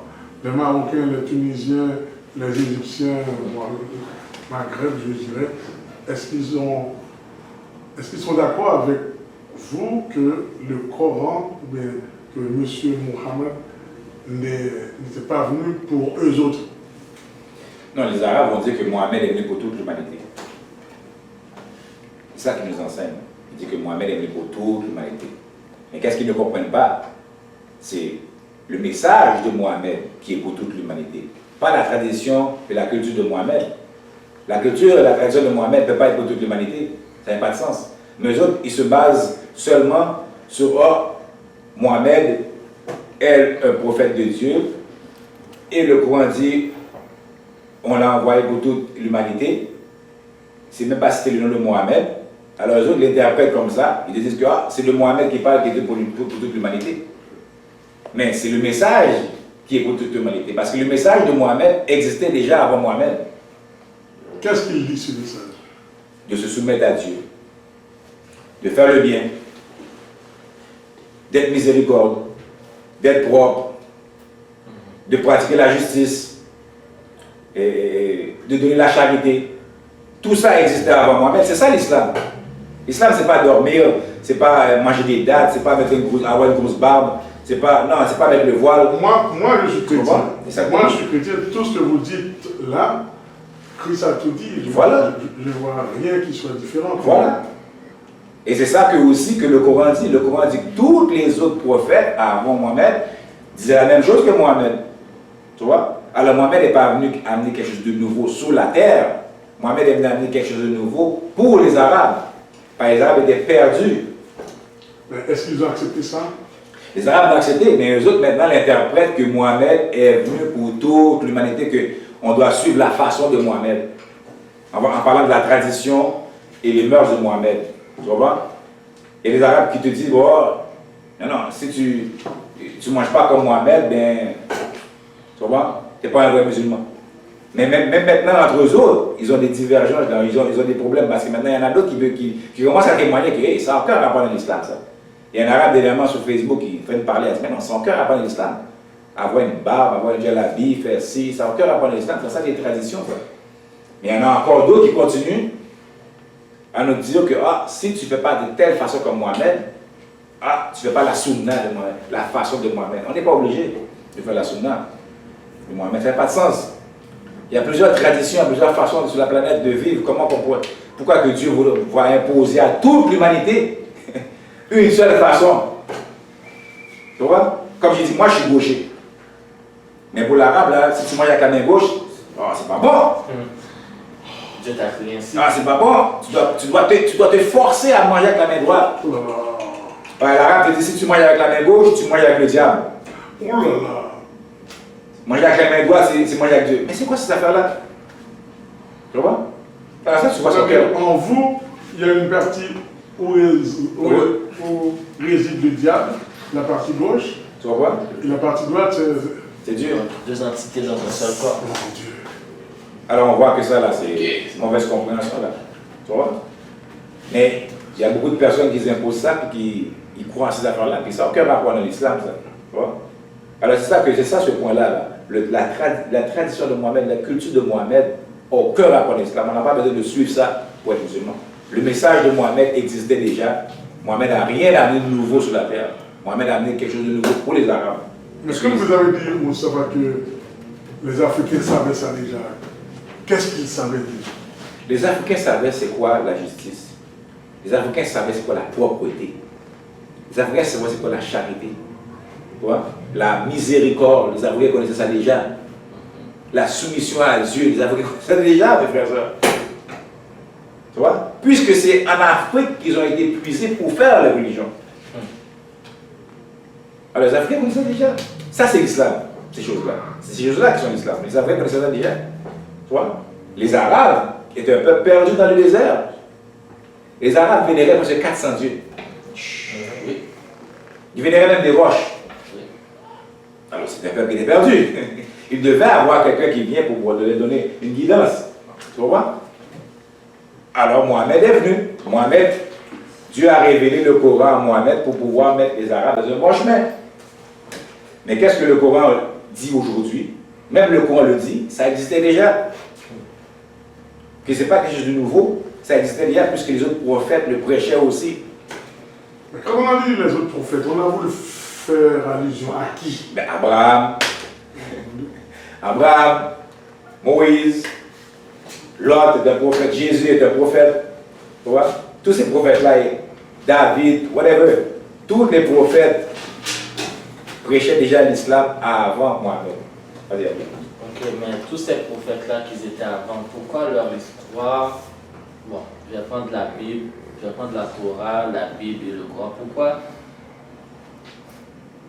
les Marocains, les Tunisiens, les Égyptiens, le Maghreb, je dirais? Est-ce qu'ils sont d'accord avec vous que le Coran, que M. Mohammed n'était pas venu pour eux autres? Non, les Arabes vont dire que Mohamed est venu pour toute l'humanité. C'est ça qu'ils nous enseignent. Ils disent que Mohamed est venu pour toute l'humanité. Mais qu'est-ce qu'ils ne comprennent pas? C'est le message de Mohamed qui est pour toute l'humanité. Pas la tradition et la culture de Mohamed. La culture et la tradition de Mohamed ne peuvent pas être pour toute l'humanité. Ça n'a pas de sens. Mais eux autres, ils se basent seulement sur Mohamed est un prophète de Dieu. Et le Coran dit on l'a envoyé pour toute l'humanité. C'est même pas cité le nom de Mohamed. Alors eux autres l'interprètent comme ça. Ils disent que c'est le Mohamed qui parle qui était pour toute l'humanité. Mais c'est le message qui est pour toute l'humanité. Parce que le message de Mohamed existait déjà avant Mohamed. Qu'est-ce qu'il dit ce message? De se soumettre à Dieu. De faire le bien. D'être miséricorde. D'être propre. De pratiquer la justice. Et de donner la charité. Tout ça existait avant Mohamed. C'est ça l'islam. L'islam, c'est pas dormir, c'est pas manger des dates, c'est pas avoir une grosse barbe, C'est pas, non, c'est pas avec le voile. Moi, je suis chrétien. Et ça Moi, je continue. suis chrétien. Tout ce que vous dites là, Christ a tout dit. Voilà. Je ne vois rien qui soit différent. Voilà. Et c'est ça que aussi que le Coran dit. Le Coran dit que tous les autres prophètes avant Mohamed disaient la même chose que Mohamed. Tu vois? Alors Mohamed n'est pas venu amener quelque chose de nouveau sur la terre. Mohamed est venu amener quelque chose de nouveau pour les Arabes. Parce que les Arabes étaient perdus. Mais est-ce qu'ils ont accepté ça? Les Arabes l'ont accepté, mais eux autres maintenant l'interprètent que Mohamed est venu pour toute l'humanité, qu'on doit suivre la façon de Mohamed. En parlant de la tradition et les mœurs de Mohamed. Tu vois? Et les Arabes qui te disent, oh, non, si tu ne manges pas comme Mohamed, ben, tu vois, tu n'es pas un vrai musulman. Mais même maintenant, entre eux autres, ils ont des divergences, ils ont des problèmes, parce que maintenant, il y en a d'autres qui commencent à témoigner que hey, ça a encore rapport à l'islam, ça. Il y a un arabe dernièrement sur Facebook qui fait parler à ce non, ça a encore rapport à l'islam. Avoir une barbe, avoir une jalabi, faire ci, ça a encore rapport à l'islam, c'est ça des traditions, ça. Mais il y en a encore d'autres qui continuent à nous dire que si tu ne fais pas de telle façon comme Mohamed, tu ne fais pas la sunna de Mohamed, la façon de Mohamed. On n'est pas obligé de faire la sunna de Mohamed, ça n'a pas de sens. Il y a plusieurs traditions, plusieurs façons sur la planète de vivre. Pourquoi que Dieu va imposer à toute l'humanité une seule façon? Tu vois? Comme je dis, moi je suis gaucher. Mais pour l'arabe, là, si tu manges avec la main gauche, c'est pas bon. Dieu t'a créé ainsi. C'est pas bon. Tu dois te forcer à manger avec la main droite. Oh là là. L'arabe te dit, si tu manges avec la main gauche, tu manges avec le diable. Oh là là. Manger avec la main droite, c'est manger avec Dieu. Mais c'est quoi cette affaire-là? Tu vois? Ça, tu vois son cœur. En vous, il y a une partie où réside le diable, la partie gauche, Tu vois? et la partie droite, C'est Dieu. Deux entités dans un seul corps. mon Dieu. Alors on voit que ça, là, c'est une mauvaise compréhension, là. Tu vois? Mais il y a beaucoup de personnes qui imposent ça, puis qui croient en ces affaires-là, puis ça n'a aucun rapport dans l'islam, ça. Tu vois? Alors c'est ça ce point-là, là. La tradition de Mohamed, la culture de Mohamed, n'a aucun rapport dans l'islam. On n'a pas besoin de suivre ça pour être musulman. Le message de Mohamed existait déjà. Mohamed n'a rien amené de nouveau sur la terre. Mohamed a amené quelque chose de nouveau pour les Arabes. Mais ce que vous avez dit, Moustapha, que les Africains savaient ça déjà, qu'est-ce qu'ils savaient déjà? Les Africains savaient c'est quoi la justice. Les Africains savaient c'est quoi la propreté. Les Africains savaient c'est quoi la charité. Tu vois? La miséricorde, les Africains connaissaient ça déjà. La soumission à Dieu, les Africains connaissaient ça déjà, mes frères et sœurs. Tu vois? Puisque c'est en Afrique qu'ils ont été puisés pour faire la religion. Alors les Africains connaissaient déjà. Ça c'est l'islam, ces choses-là. C'est ces choses-là qui sont l'islam. Les Africains connaissaient ça déjà. Tu vois? Les Arabes étaient un peu perdus dans le désert. Les Arabes vénéraient presque 400 dieux. Oui. Ils vénéraient même des roches. Oui. Alors c'était un peuple qui était perdu. Il devait avoir quelqu'un qui vient pour leur donner une guidance. Tu vois? Alors Mohamed est venu. Dieu a révélé le Coran à Mohamed pour pouvoir mettre les Arabes dans un bon chemin. Mais qu'est-ce que le Coran dit aujourd'hui? Même le Coran le dit, ça existait déjà. Que ce n'est pas quelque chose de nouveau, ça existait déjà puisque les autres prophètes le prêchaient aussi. Mais quand on a dit les autres prophètes, on a voulu faire allusion à qui? Ben, Abraham, Moïse, Lot est un prophète, Jésus est un prophète. Tu vois? Tous ces prophètes-là, David, whatever, tous les prophètes prêchaient déjà l'islam avant Mohamed. Vas-y, Ok, mais tous ces prophètes-là qu'ils étaient avant, pourquoi leur histoire, bon, je vais prendre la Bible, je vais prendre la Torah, la Bible et le Coran, pourquoi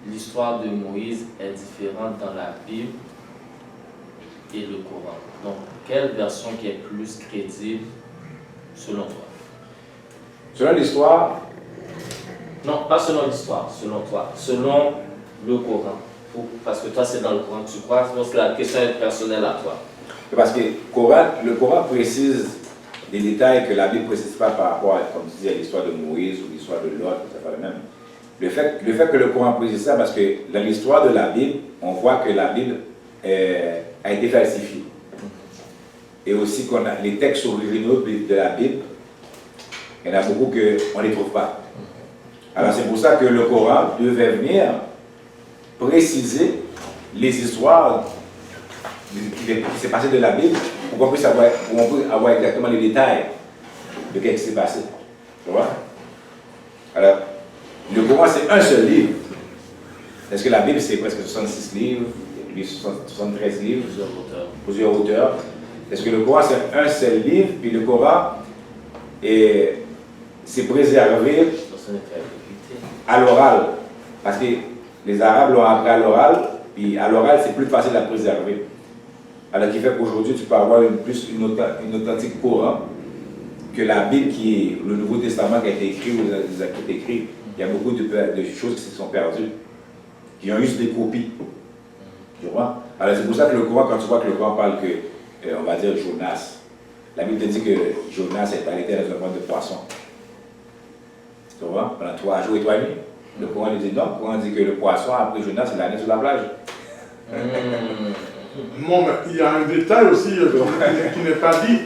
l'histoire de Moïse est différente dans la Bible et le Coran? Donc, quelle version qui est plus crédible selon toi? Selon l'histoire, Non, pas selon l'histoire, selon toi, selon le Coran. Parce que toi, c'est dans le Coran que tu crois, je pense que la question est personnelle à toi. parce que le Coran précise des détails que la Bible ne précise pas par rapport à, comme tu dis, à l'histoire de Moïse ou l'histoire de Lot, c'est pas le même. Le fait que le Coran précise ça, parce que dans l'histoire de la Bible, on voit que la Bible a été falsifiée. Et aussi qu'on a les textes originaux de la Bible, il y en a beaucoup qu'on ne les trouve pas. Alors c'est pour ça que le Coran devait venir préciser les histoires qui s'est passé de la Bible pour qu'on puisse avoir exactement les détails de ce qui s'est passé. Tu vois? Alors, le Coran, c'est un seul livre. Est-ce que la Bible, c'est presque 66 livres, 73 livres, plusieurs auteurs. Est-ce que le Coran, c'est un seul livre, puis le Coran, c'est préservé à l'oral. Parce que les Arabes l'ont appris à l'oral, puis à l'oral, c'est plus facile à préserver. Alors, qui fait qu'aujourd'hui, tu peux avoir une authentique Coran que la Bible, qui est le Nouveau Testament qui a été écrit ou les Apôtres écrits. Il y a beaucoup de choses qui se sont perdues, qui ont juste des copies. Tu vois? Alors, c'est pour ça que le Coran, quand tu vois que le Coran parle que, on va dire Jonas, la Bible te dit que Jonas est arrêté dans un ventre de poisson. Tu vois? Pendant 3 jours et 3 nuits. Le Coran dit non. Le Coran dit que le poisson, après Jonas, il allait sur la plage. Non, mais il y a un détail aussi qui n'est pas dit.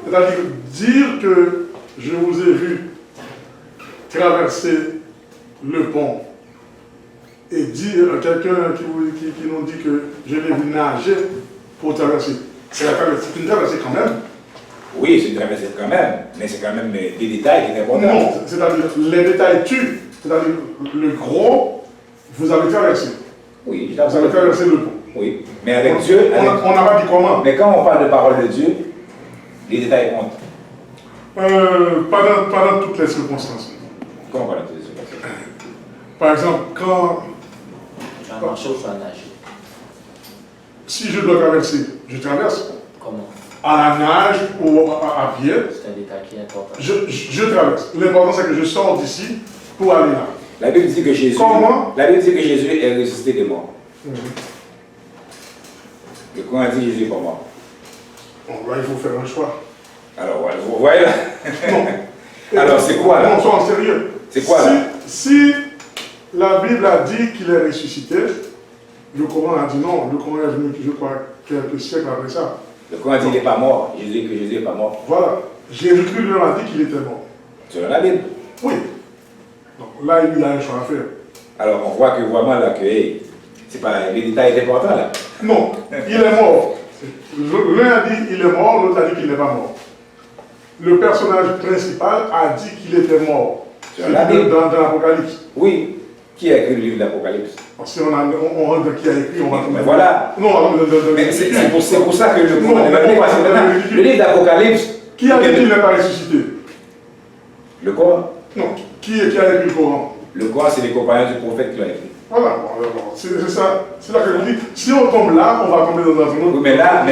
C'est-à-dire dire que je vous ai vu traverser le pont et dire à quelqu'un qui nous dit que je l'ai vu nager pour traverser. C'est une traversée quand même. Oui, c'est une traversée quand même, mais c'est quand même des détails qui sont importants. Non, c'est-à-dire les détails tuent. C'est-à-dire le gros, vous avez traversé. Oui, vous avez traversé le pont. Oui, mais avec Dieu. On n'a pas dit comment. Mais quand on parle de parole de Dieu, les détails comptent. Pas dans toutes les circonstances. Comment on parle de toutes les circonstances? Par exemple, quand. Tu as marché ou tu as nagé? Si je dois traverser, je traverse. Comment? À la nage ou à pied. C'est un détail qui est important. Je traverse. L'important, c'est que je sors d'ici pour aller là. La Bible dit que Jésus. Comment? La Bible dit que Jésus est ressuscité des morts. Le Coran dit que Jésus n'est pas mort. Bon, là, il faut faire un choix. Alors, ouais, vous voyez là? Non. Alors, c'est quoi là? Non, sois sérieux. C'est quoi là? Si la Bible a dit qu'il est ressuscité, le Coran a dit non. Le Coran est venu, je crois, quelques siècles après ça. Le Coran dit qu'il n'est pas mort. Jésus que Jésus n'est pas mort. Voilà. Jésus-Christ lui a dit qu'il était mort. Selon la Bible. Oui. Donc là, il y a un choix à faire. Alors, on voit que vraiment là, que hey, c'est pas les détails importants là. Non, il est mort. L'un a dit qu'il est mort, l'autre a dit qu'il n'est pas mort. Le personnage principal a dit qu'il était mort. C'est dans l'Apocalypse. Oui. Qui a écrit le livre de l'Apocalypse? Si on rentre dans qui a écrit, on va trouver. Mais voilà. Non, mais c'est pour ça que le Coran le livre d'Apocalypse. Qui a dit qu'il n'est pas ressuscité? Le Coran? Non. Qui a écrit le Coran? Le Coran, c'est les compagnons du prophète qui l'ont écrit. Voilà, c'est ça. C'est là que je dis, si on tombe là, on va tomber dans un autre. Oui, mais là,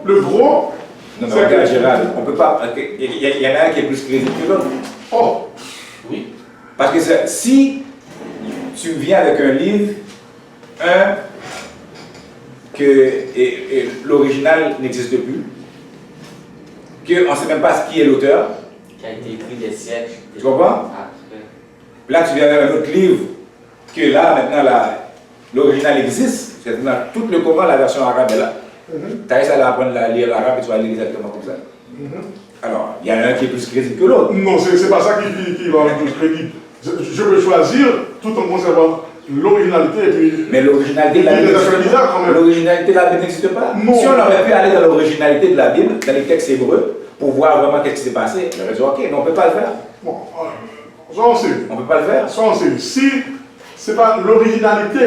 le gros. Non, mais regarde, Gérald, on peut pas. Il y en a un qui est plus crédible que l'autre. Oh! Oui. Parce que si tu viens avec un livre, que l'original n'existe plus, qu'on ne sait même pas qui est l'auteur. Qui a été écrit des siècles. Tu comprends? Là, tu viens avec un autre livre, que là, maintenant, l'original existe. C'est dans tout le Coran, la version arabe est là. Tu as essayé d'apprendre à lire l'arabe et tu vas lire exactement comme ça. Alors, il y en a un qui est plus crédible que l'autre. Non, c'est pas ça qui va être plus crédible. Je peux choisir tout en conservant l'originalité et puis. Mais l'originalité de la Bible n'existe pas. Non. Si on aurait pu aller dans l'originalité de la Bible, dans les textes hébreux, pour voir vraiment qu'est-ce qui s'est passé, on aurait dit ok, mais on ne peut pas le faire. Bon, ça on sait. On ne peut pas le faire. Ça on sait. Si c'est pas l'originalité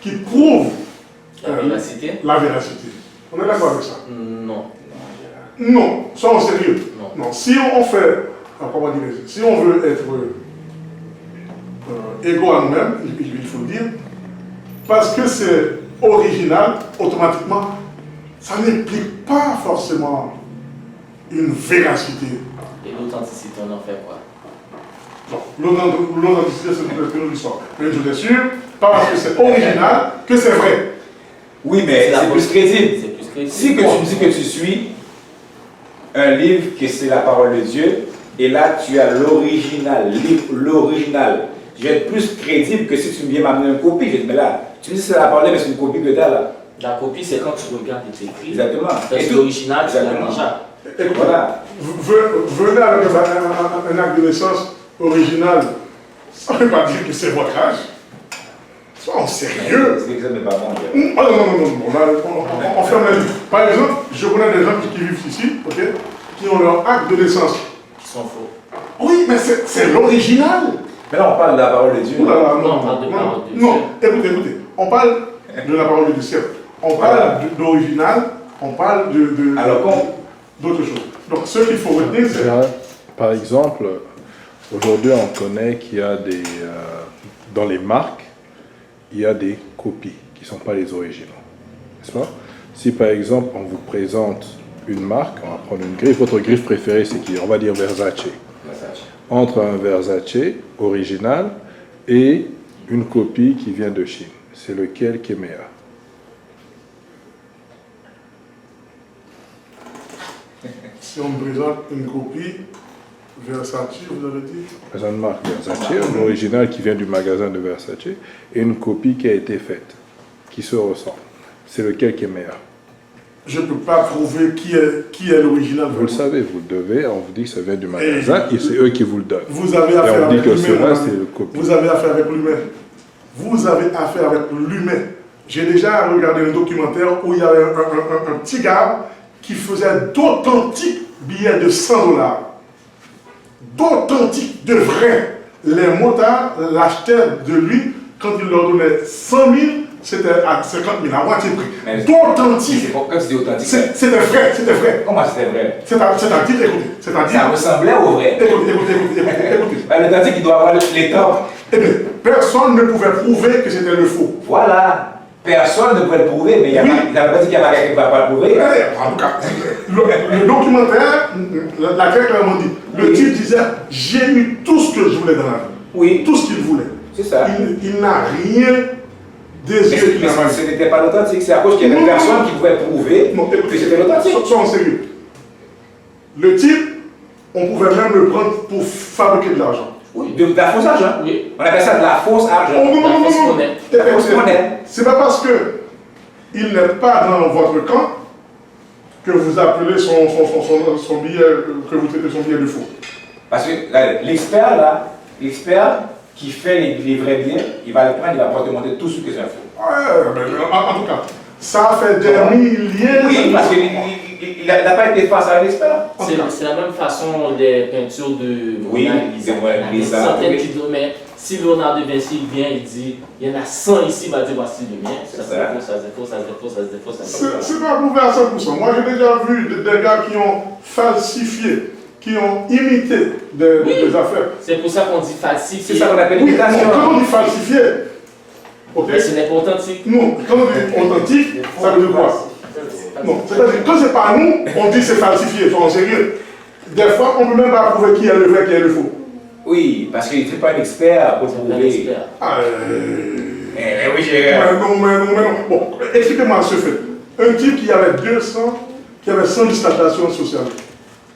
qui prouve la véracité. On est d'accord avec ça? Non. Non, soyons sérieux. Non. Si on fait, comment dire, si on veut être égaux à nous-mêmes, il faut le dire, parce que c'est original, automatiquement, ça n'implique pas forcément une véracité. Et l'authenticité, on en fait quoi? L'authenticité, c'est une autre histoire. Mais je suis sûr, pas parce que c'est original, que c'est vrai. Oui, mais c'est plus crédible. C'est plus crédible. Si que tu dis que tu suis un livre que c'est la parole de Dieu, et là tu as l'original, l'original. Je vais être plus crédible que si tu viens m'amener une copie. Je dis, mais là, tu me dis que c'est la parole, mais c'est une copie que tu as là. La copie, c'est quand tu regardes et tu écris. Exactement. Parce que l'original, tu l'as déjà. Voilà. Venez avec un acte de naissance original Ça ne veut pas dire que c'est votre âge. Soyons sérieux. C'est que ça n'est pas bon. Ah non. On ferme la vie. Par exemple, je connais des gens qui vivent ici, ok, qui ont leur acte de naissance. Qui sont faux. Oui, mais c'est l'original. Mais là, on parle de la parole de Dieu. Non, on parle de parole de Dieu. Non, écoutez. On parle de la parole de Dieu, certes. On parle d'original, on parle Alors, d'autres choses. Donc, ce qu'il faut retenir, c'est... Par exemple, aujourd'hui, on connaît qu'il y a des... dans les marques, il y a des copies qui ne sont pas les originaux. N'est-ce pas? Si, par exemple, on vous présente une marque, on va prendre une griffe. Votre griffe préférée, c'est qui? On va dire Versace. Entre un Versace original et une copie qui vient de Chine, c'est lequel qui est meilleur? Si on me présente une copie Versace, vous avez dit? C'est une marque Versace, un original qui vient du magasin de Versace, et une copie qui a été faite, qui se ressemble. C'est lequel qui est meilleur? Je ne peux pas prouver qui est l'original. Vous le savez, vous le devez, on vous dit que ça vient du magasin et c'est eux qui vous le donnent. Vous avez Et affaire on dit avec que l'humain. cela, c'est le copie. Vous avez affaire avec l'humain. Vous avez affaire avec l'humain. J'ai déjà regardé un documentaire où il y avait un petit gars qui faisait d'authentiques billets de 100 $. D'authentiques, de vrais. Les motards l'achetaient de lui quand il leur donnait 100 000. C'était à 50 000, à moitié prix. D'authentique. C'est pourquoi c'était authentique? C'était vrai. Comment c'était vrai? C'est-à-dire, écoutez. Ça ressemblait au vrai. Écoutez. L'authentique, il doit avoir les temps. Eh bien, personne ne pouvait prouver que c'était le faux. Voilà. Personne ne pouvait le prouver, mais il n'avait pas dit qu'il y avait quelqu'un qui ne va pas le prouver. En tout cas, le documentaire l'a très clairement dit. Le type disait, j'ai eu tout ce que je voulais dans la vie. Oui. Tout ce qu'il voulait. C'est ça. Il n'a rien désiré. Mais ce n'était pas l'authentique, c'est à cause qu'il y avait personne qui pouvait prouver que c'était l'authentique. Soyons sérieux. Le type, on pouvait même le prendre pour fabriquer de l'argent. Oui, de la fausse argent. Oui. On appelle ça de la fausse argent. Non. La fausse monnaie. C'est pas parce que il n'est pas dans votre camp que vous appelez son billet, que vous traitez son billet de faux. Parce que l'expert qui fait les vrais billets, il va le prendre, il va pouvoir te montrer tout ce que c'est un faux. En tout cas, ça fait des milliers. Oui, parce qu'il n'a pas été face à l'expert. C'est la même façon des peintures de Oui, Mona Lisa. Mona Il y a Lisa, des centaines oui. qui disent, mais si Léonard de Vinci vient, il dit, il y en a 100 ici, il va dire, voici le mien. Ça se défausse. C'est pas prouvé à 100%. Moi, j'ai déjà vu des gars qui ont falsifié, qui ont imité des affaires. C'est pour ça qu'on dit falsifié. C'est ça qu'on appelle Oui, l'imitation. quand on dit falsifié, ok? Mais ce n'est pas authentique. Non, quand on dit authentique, ça veut dire quoi? Non, c'est-à-dire quand c'est pas nous, on dit c'est falsifié, soyons sérieux. Des fois, on ne peut même pas prouver qui est le vrai, qui est le faux. Oui, parce qu'il n'était pas un expert pour Un prouver. expert. Oui, j'ai Mais non. Bon, expliquez-moi ce fait. Un type qui avait 100 distanciations sociales.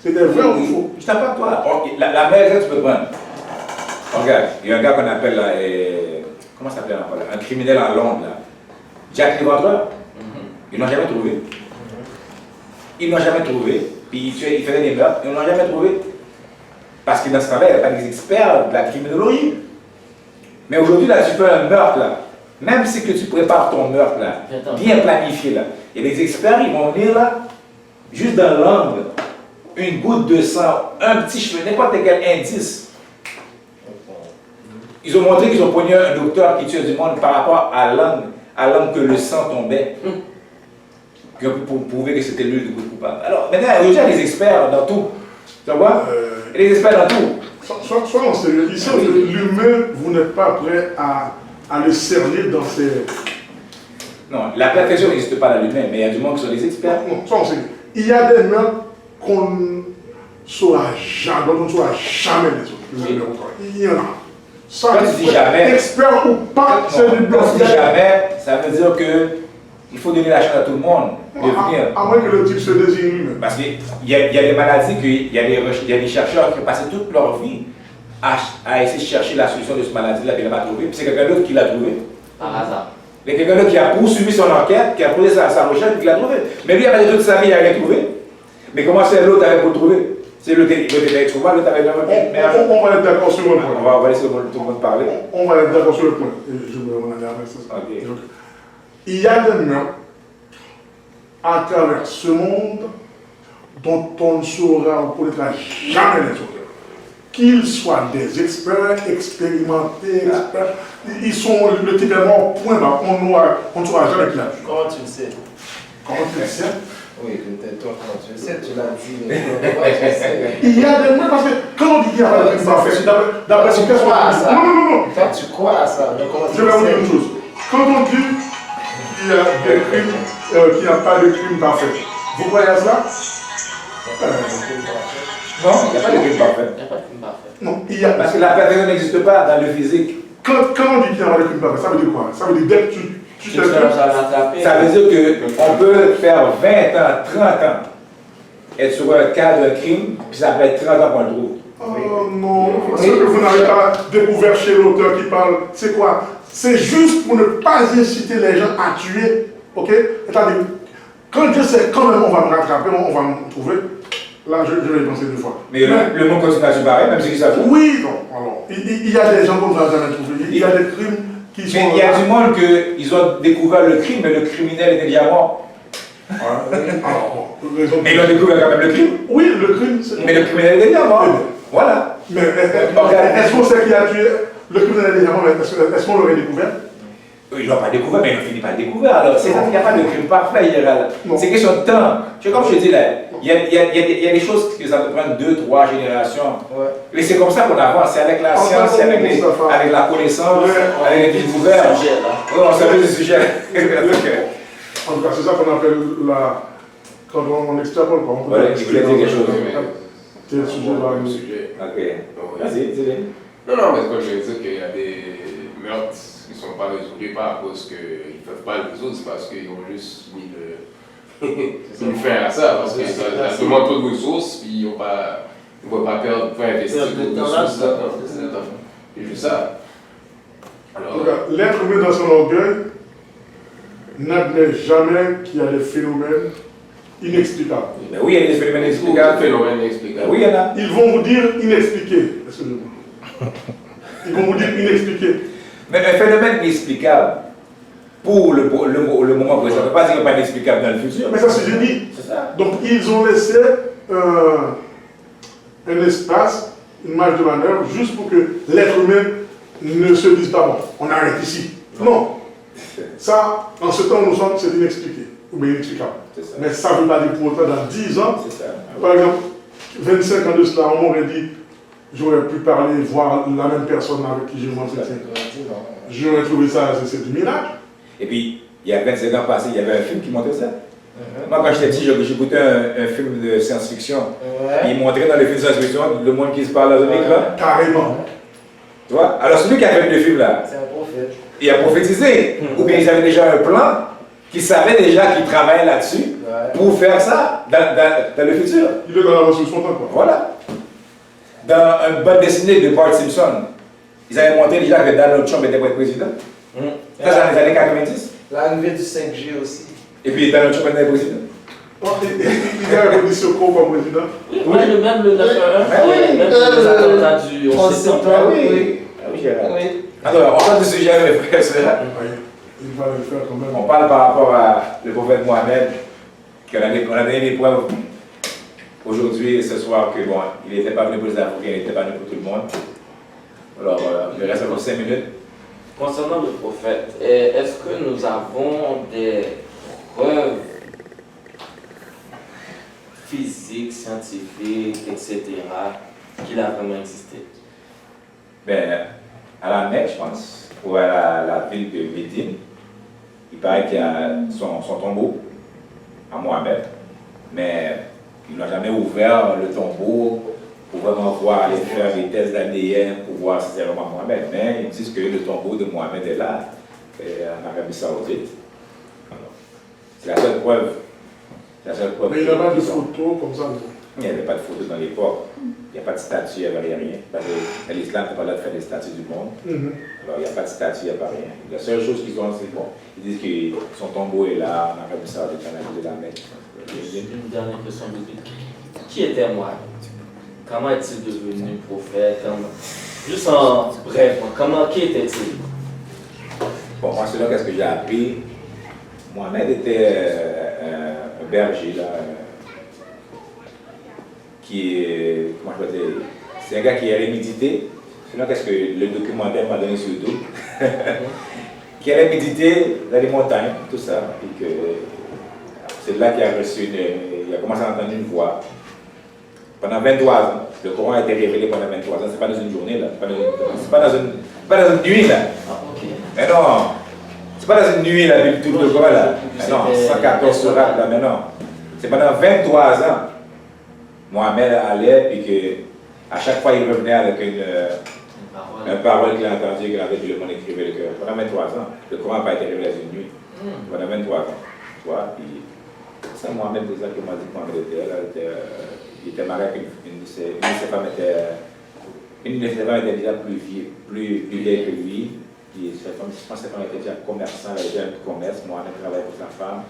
C'était vrai ou faux? Je t'en parle toi. La meilleure exemple, tu peux prendre. Regarde, il y a un gars qu'on appelle là, comment ça s'appelle encore là? Un criminel en Londres là. Jack Léventreur. Ils ne l'ont jamais trouvé. Ils ne l'ont jamais trouvé. Puis il faisait des meurtres, ils ne l'ont jamais trouvé. Parce que dans ce travail, il n'y a pas des experts de la criminologie. Mais aujourd'hui, là, tu fais un meurtre là. Même si que tu prépares ton meurtre là, bien planifié là, et les experts, ils vont venir là, juste dans l'angle, une goutte de sang, un petit cheveu, n'importe quel indice. Ils ont montré qu'ils ont pogné un docteur qui tue du monde par rapport à l'angle que le sang tombait. Pour prouver que c'était lui le coupable. Alors, maintenant, il y a des experts dans tout. Tu vois? Il y a des experts dans tout. Soyons sérieux. Ici, l'humain, vous n'êtes pas prêt à le cerner dans ses... Non, la perfection n'existe pas dans l'humain, mais il y a du monde qui sont des experts. Non, soyons sérieux. Il y a des meurtres qu'on ne saura jamais, dont on ne saura jamais les autres. Il y en a. Ça, Quand tu dis jamais, expert ou pas, c'est du bluff. Quand tu dis jamais, ça veut dire que il faut donner la chance à tout le monde de venir. À moins que le type se désigne lui-même. Parce qu'il y a des maladies, il y a des chercheurs qui ont passé toute leur vie à essayer de chercher la solution de cette maladie-là qu'ils n'ont pas trouvée. Puis c'est quelqu'un d'autre qui l'a trouvée. Par hasard. Il y a quelqu'un d'autre qui a poursuivi son enquête, qui a posé sa recherche et qui l'a trouvé. Mais lui, il a passé toute sa vie à rien trouver. Mais comment c'est l'autre avec pour le trouver? C'est le détail trouvé, l'autre avec On va être d'accord sur le point. On va laisser tout le monde parler. On va être d'accord sur le point. Et je vais m'en aller avec ça. Ok. Donc, il y a des meurtres à travers ce monde dont on ne saura, on ne connaîtra jamais les auteurs. Qu'ils soient des experts, expérimentés, experts, ils sont le type est mort, point barre. On ne saura jamais qui l'a tué. Comment tu le sais? Comment tu le sais? Oui, peut-être toi, comment tu le sais? Tu l'as dit, mais comment tu le sais? Il y a des meurtres parce que quand on dit qu'il n'y a pas de crime parfait, d'après ce qu'est-ce qu'on dit. Non. Toi, tu crois à ça, mais comment tu Je vais le vous dire sais? une chose. Quand on dit qu'il y a des crimes, qu'il n'y a pas de crime parfait, vous croyez à cela? Non, il n'y a pas de crime parfait. Il n'y a pas de crime parfait. Non, il y a. Parce que la perfection n'existe pas dans le physique. Quand on dit qu'il n'y a pas de crime parfait, ça veut dire quoi? Ça veut dire dès que tu Tu te fais rattraper. Ça veut dire qu'on peut faire 20 ans, 30 ans, être sur un cas d'un crime, puis ça peut être 30 ans qu'on le trouve. Oh non, ce que vous n'avez pas découvert chez l'auteur qui parle, c'est quoi? C'est juste pour ne pas inciter les gens à tuer, ok? C'est-à-dire, quand je sais quand même on va me rattraper, on va me trouver, là je vais y penser deux fois. Mais le monde continue à se barrer, même si ça fait. Oui, non, alors, il y a des gens qu'on ne va jamais trouver, il y a des crimes qui sont... Mais il y a du monde qu'ils ont découvert le crime, mais le criminel était déjà mort. Alors, bon, raison de- Mais ils ont découvert quand même le crime. Oui, le crime, c'est... Mais le criminel était déjà mort. Voilà. Mais est-ce qu'on sait qui a tué le criminel déjà mort? Est-ce qu'on l'aurait découvert? Ils ne l'ont pas découvert, mais ils ont fini par le découvrir. Alors, c'est ça qu'il n'y a pas de crime parfait, Gérald. Non. C'est question de temps. Tu sais, comme je te dis, là, il y a des choses que ça peut prendre 2, 3 générations. Ouais. Et c'est comme ça qu'on avance. C'est avec la science, c'est avec la connaissance, avec les découvertes. Sujet, là. Oui, on savait du sujet. En tout cas, c'est ça qu'on appelle la... Quand on extrapole, quoi. On peut Voilà, il voulait dire quelque chose. Quel sujet va nous... sujet. Ok. Vas-y, dis-le. Non, mais ce que je veux dire, qu'il y a des meurtres qui ne sont pas résolus pas à cause qu'ils ne peuvent pas le résoudre, c'est parce qu'ils ont juste mis le fin à ça, parce que ça demande trop de ressources, puis ils ne vont pas perdre, pas investir de ressources là-dedans. C'est juste ça. En Alors, tout cas, l'être humain dans son orgueil n'admet jamais qu'il y a des phénomènes inexplicables. Ben oui, il y a des phénomènes un inexplicables. phénomène inexplicable. Oui, il y en a. Ils vont vous dire inexpliqué. Excusez-moi. Ils vont vous dire inexpliqué. Mais un phénomène inexplicable pour le moment présent, ça ne veut pas dire qu'il n'est pas inexplicable dans le futur. Mais ça, c'est je dis. C'est ça. Donc, ils ont laissé un espace, une marge de manœuvre, juste pour que l'être humain ne se dise pas, bon, on arrête ici. Non. Ça, en ce temps où nous sommes, c'est inexpliqué, ou bien inexplicable. C'est ça. Mais ça ne veut pas dire pour autant, dans 10 ans, C'est ça. par exemple, 25 ans de cela, on m'aurait dit, j'aurais pu parler, voir la même personne avec qui je m'entretiens. J'aurais trouvé ça, c'est du miracle. Et puis, il y a 25 ans passés, il y avait un film qui montrait ça. Moi, quand j'étais petit, j'écoutais un film de science-fiction. Ouais. Il montrait dans les films de science-fiction le monde qui se parle dans un écran. Carrément. Tu vois? Alors, celui qui a fait le film là, C'est un prophète. il a prophétisé. Ou bien ils avaient déjà un plan, qui savait déjà qu'il travaillait là-dessus Ouais. pour faire ça dans le futur. Il est dans la ressource spontanée, quoi. Voilà. Dans une bande dessinée de Bart Simpson, ils avaient montré déjà que Donald Trump était pour être président. Ça, c'est dans les années 90. L'arrivée du 5G aussi. Et puis Donald Trump était président. Il a un secours comme président. Oui, même le 9-1, oui. même les attentats du 11 septembre. Ah oui. Ah oui, Gérald. Oui. Alors, on parle du sujet, mes frères et sœurs. Il va le faire quand même. On parle par rapport à le prophète Mohamed, qu'on a donné des preuves aujourd'hui et ce soir que bon, il n'était pas venu pour les Africains, il n'était pas venu pour tout le monde. Alors, il reste encore 5 minutes. Concernant le prophète, est-ce que nous avons des preuves physiques, scientifiques, etc., qu'il a vraiment existé? Ben, à la Mecque, je pense, ou à la ville de Médine, il paraît qu'il y a son tombeau à Mohamed, mais il n'a jamais ouvert le tombeau pour vraiment voir, aller faire des tests d'ADN pour voir si c'est vraiment Mohamed. Mais ils disent que le tombeau de Mohamed est là, en Arabie Saoudite. Alors, c'est la seule preuve. C'est la seule preuve. Mais il n'y a pas de qu'ils ont. photos comme ça. Non. Il n'y avait pas de photos dans l'époque. Il n'y a pas de statue, il n'y avait rien. Parce que dans l'islam, tu n'as pas le droit de faire des statues du monde. Alors, il n'y a pas de statue, il n'y a pas rien. La seule chose qu'ils ont, c'est bon. Ils disent que son tombeau est là, en Arabie Saoudite, en Arabie de la Mecque. Une dernière question, Bibi. Qui était Mohamed? comment est-il devenu prophète? Juste en bref, qui était-il? Bon, moi, selon ce que j'ai appris, Mohamed était un berger, là, comment je peux dire, c'est un gars qui est médité, selon ce que le documentaire m'a donné sur le dos, qui allait méditer dans les montagnes, tout ça, et que c'est là qu'il a reçu, il a commencé à entendre une voix. Pendant 23 ans, le Coran a été révélé pendant 23 ans, c'est pas dans une journée, là, c'est pas dans une nuit, là. Ah, ok. Mais non, c'est pas dans une nuit, là, tout le Coran, là. Mais non, 114 sourates, là, mais non. C'est pendant 23 ans, Mohamed allait, et que à chaque fois, il revenait avec une parole qu'il a entendue, qu'il avait dit le monde écrivait le cœur. Pendant 23 ans, le Coran n'a pas été révélé dans une nuit. Pendant 23 ans. Tu vois, puis ça, Mohamed, c'est ça qui m'a dit que Mohamed était là. Il était marié avec une de ses femmes était déjà plus vieille que lui. Puis cette femme, je pense que cette femme était déjà commerçant, elle avait déjà un commerce. Mohamed travaillait pour sa femme.